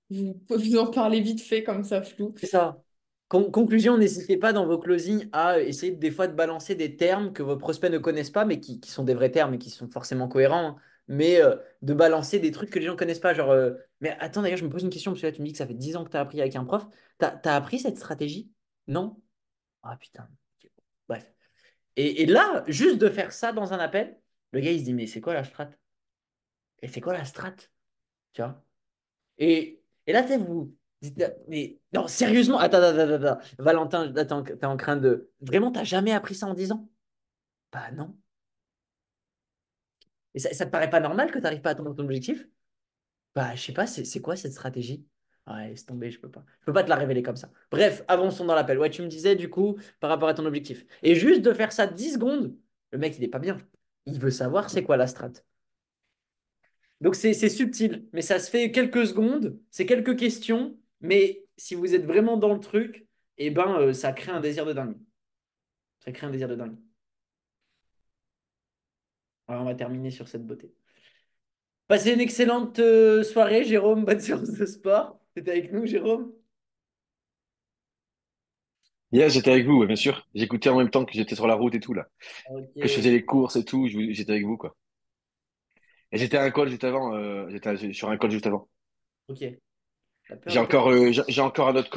en parlez vite fait comme ça flou. C'est ça. Conclusion, n'hésitez pas dans vos closings à essayer des fois de balancer des termes que vos prospects ne connaissent pas, mais qui sont des vrais termes et qui sont forcément cohérents, hein. Mais de balancer des trucs que les gens ne connaissent pas. Genre, mais attends, d'ailleurs, je me pose une question, parce que là, tu me dis que ça fait 10 ans que tu as appris avec un prof. T'as appris cette stratégie? Non? Ah putain. Ok. Bref. Et là, juste de faire ça dans un appel, le gars, il se dit, mais c'est quoi la strat? Et c'est quoi la strat? Tu vois? Et là, tu sais, vous dites, mais non, sérieusement, attends. Valentin, attends, t'es en train de. Vraiment, t'as jamais appris ça en 10 ans? Bah non. Et ça te paraît pas normal que tu n'arrives pas à atteindre ton objectif? Bah, je sais pas, c'est quoi cette stratégie? Ouais, laisse tomber, je peux pas. Je peux pas te la révéler comme ça. Bref, avançons dans l'appel. Ouais, tu me disais du coup, par rapport à ton objectif. Et juste de faire ça 10 secondes, le mec, il est pas bien. Il veut savoir c'est quoi la strat. Donc c'est subtil, mais ça se fait quelques secondes, c'est quelques questions, mais si vous êtes vraiment dans le truc, eh ben ça crée un désir de dingue. Ça crée un désir de dingue. Alors, on va terminer sur cette beauté. Passez une excellente soirée, Jérôme. Bonne séance de sport. T'étais avec nous, Jérôme? Yes, j'étais avec vous, ouais, bien sûr. J'écoutais en même temps que j'étais sur la route et tout, là. Que je Ok, faisais les courses et tout, j'étais avec vous, quoi. Et j'étais à un call juste avant, sur un call juste avant. ok. La peur est peut-être. J'ai encore un autre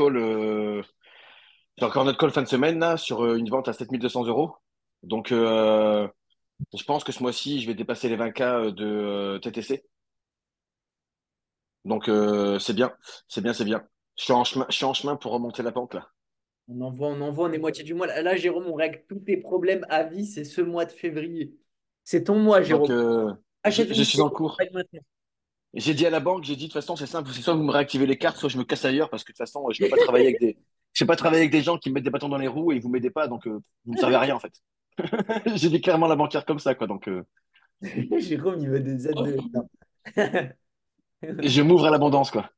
call fin de semaine, là, sur une vente à 7 200 euros. Donc, je pense que ce mois-ci, je vais dépasser les 20K de TTC. Donc, c'est bien, c'est bien, c'est bien. Je suis en chemin pour remonter la pente, là. On est moitié du mois. Là, Jérôme, on règle tous tes problèmes à vie, c'est ce mois de février. C'est ton mois, Donc, Jérôme. Achète je une suis en télé, cours. règle maintenant. J'ai dit à la banque, j'ai dit de toute façon, c'est simple, c'est soit vous me réactivez les cartes, soit je me casse ailleurs, parce que de toute façon, je peux pas travailler avec des, je sais pas travailler avec des gens qui me mettent des bâtons dans les roues et vous m'aidez pas, donc vous me servez à rien en fait. J'ai dit clairement à la banquière comme ça, quoi. Donc, Jérôme, il veut des aides de l'État. je m'ouvre à l'abondance, quoi.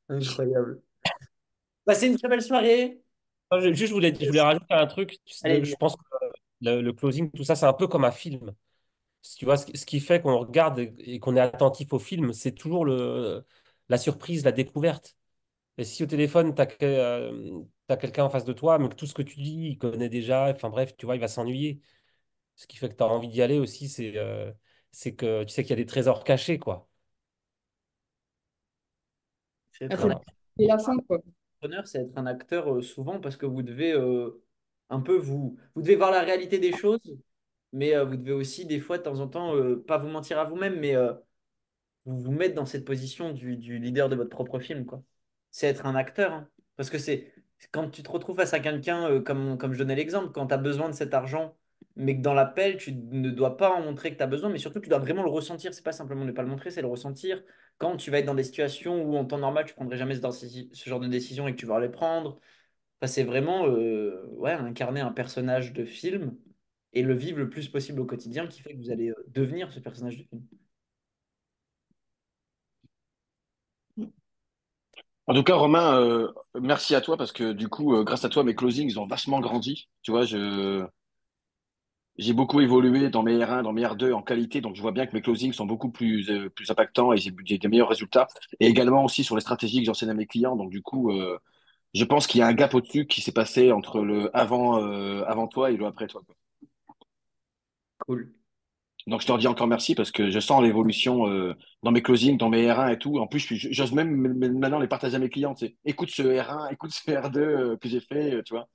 Incroyable. Passez une très belle soirée. Juste, je voulais rajouter un truc. Allez, Je dis. pense que le closing, tout ça, c'est un peu comme un film. Si tu vois, ce qui fait qu'on regarde et qu'on est attentif au film, c'est toujours la surprise, la découverte. Et si au téléphone, tu as, quelqu'un en face de toi, mais que tout ce que tu dis, il connaît déjà, enfin bref, tu vois, il va s'ennuyer. Ce qui fait que tu as envie d'y aller aussi, c'est que tu sais qu'il y a des trésors cachés, quoi. C'est Ah, être faut un le et la fin, quoi. entrepreneur, c'est être un acteur souvent parce que vous devez un peu vous devez voir la réalité des choses, mais vous devez aussi des fois de temps en temps pas vous mentir à vous-même, mais vous vous mettre dans cette position du leader de votre propre film, quoi. C'est être un acteur, hein. Parce que c'est quand tu te retrouves face à quelqu'un, comme je donnais l'exemple, quand tu as besoin de cet argent, mais que dans l'appel, tu ne dois pas en montrer que tu as besoin, mais surtout tu dois vraiment le ressentir. C'est pas simplement ne pas le montrer, c'est le ressentir. Quand tu vas être dans des situations où en temps normal, tu prendrais jamais ce genre de décision et que tu vas les prendre. Enfin, c'est vraiment ouais, incarner un personnage de film et le vivre le plus possible au quotidien qui fait que vous allez devenir ce personnage de film. En tout cas, Romain, merci à toi parce que du coup, grâce à toi, mes closings, ils ont vachement grandi. Tu vois, j'ai beaucoup évolué dans mes R1, dans mes R2 en qualité, donc je vois bien que mes closings sont beaucoup plus impactants et j'ai des meilleurs résultats. Et également aussi sur les stratégies que j'enseigne à mes clients. Donc du coup, Je pense qu'il y a un gap au-dessus qui s'est passé entre le avant toi et le après toi, quoi. Cool. Donc, je te redis encore merci parce que je sens l'évolution dans mes closings, dans mes R1 et tout. En plus, j'ose même maintenant les partager à mes clients. Tu sais. Écoute ce R1, écoute ce R2 que j'ai fait, tu vois.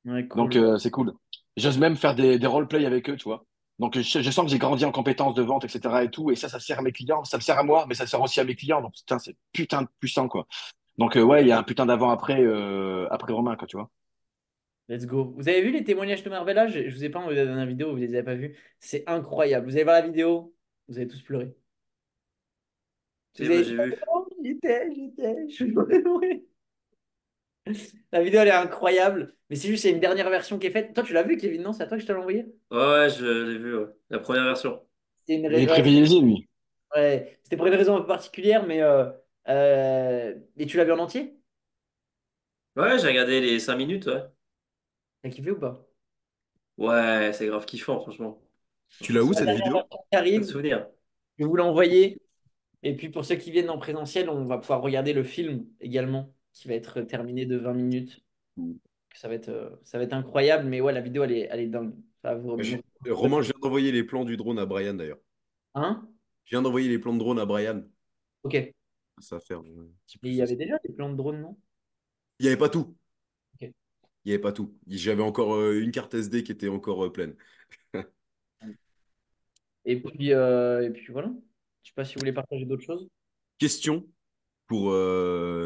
Ouais, Donc, cool. c'est cool. J'ose même faire des roleplays avec eux, tu vois. Donc, je sens que j'ai grandi en compétences de vente, etc. et tout. Et ça sert à mes clients. Ça me sert à moi, mais ça sert aussi à mes clients. Donc, putain, c'est putain de puissant, quoi. Donc, ouais, il y a un putain d'avant-après après Romain, quoi, tu vois. Let's go. Vous avez vu les témoignages de Marbella? Je vous ai pas envoyé la dernière vidéo, vous les avez pas vus. C'est incroyable. Vous allez voir la vidéo, vous allez tous pleurer. Vous Et bah, avez dit, j'ai vu. oh, j'étais, je pleurais. La vidéo, elle est incroyable. Mais c'est juste, c'est une dernière version qui est faite. Toi, tu l'as vu, Kevin? Non, c'est à toi que je te l'ai envoyé? Ouais, ouais, je l'ai vu, ouais. La première version. C'est une Il est ouais, privilégié, lui. ouais. C'était pour une raison un peu particulière, mais et tu l'as vu en entier? Ouais, j'ai regardé les 5 minutes, ouais. T'as kiffé ou pas? Ouais, c'est grave kiffant, franchement. Tu Franchement, l'as où La cette dernière vidéo? version qui pas de arrive, souvenir. je vais vous l'envoyer. Et puis pour ceux qui viennent en présentiel, on va pouvoir regarder le film également, qui va être terminé de 20 minutes. Ça va être incroyable, mais ouais, la vidéo, elle est dingue. Ça va Romain, je viens d'envoyer les plans du drone à Brian d'ailleurs. Hein? Je viens d'envoyer les plans de drone à Brian. Ok. Et Ça va faire un petit il plus y aussi. avait déjà des plans de drone, non? Il n'y avait pas tout. Ok. Il n'y avait pas tout. J'avais encore une carte SD qui était encore pleine. Et puis voilà. Je sais pas si vous voulez partager d'autres choses. Question pour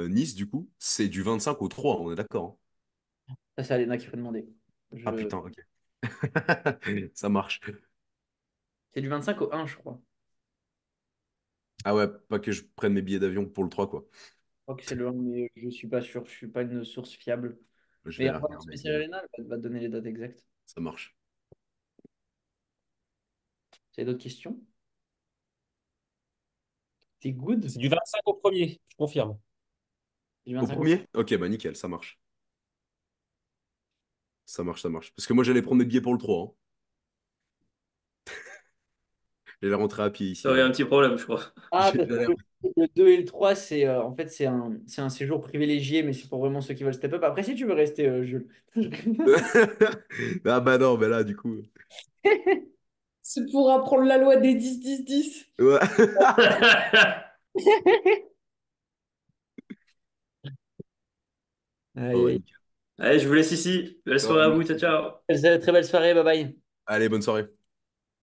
Nice, du coup. C'est du 25 au 3, on est d'accord, hein. Ça, c'est Alena qui faut demander. Ah Je... putain, ok. Ça marche. C'est du 25 au 1, je crois. Ah ouais, pas que je prenne mes billets d'avion pour le 3 quoi. Je crois que c'est le 1, mais je suis pas sûr. Je suis pas une source fiable. Je vais Mais aller envoie un petit regarder. message à Alena, elle va te donner les dates exactes. Ça marche. Tu as d'autres questions? T'es good? C'est du 25 au premier, je confirme. Du Au 25 au... premier? Ok, bah nickel, ça marche. Ça marche, ça marche. Parce que moi, j'allais prendre mes billets pour le 3, hein. J'allais rentrer à pied ici, T'aurais là. un petit problème, je crois. Ah, parce J'allais- que le 2 et le 3, c'est en fait, c'est un séjour privilégié, mais c'est pour vraiment ceux qui veulent step up. Après, si tu veux rester, Jules. Ah bah non, mais là, du coup. C'est pour apprendre la loi des 10-10-10. Ouais. Bon, Aïe, bah, aïe. nickel. Allez, je vous laisse ici. Belle Ouais, soirée à vous. Ciao, merci. ciao. Très belle soirée, bye bye. Allez, bonne soirée.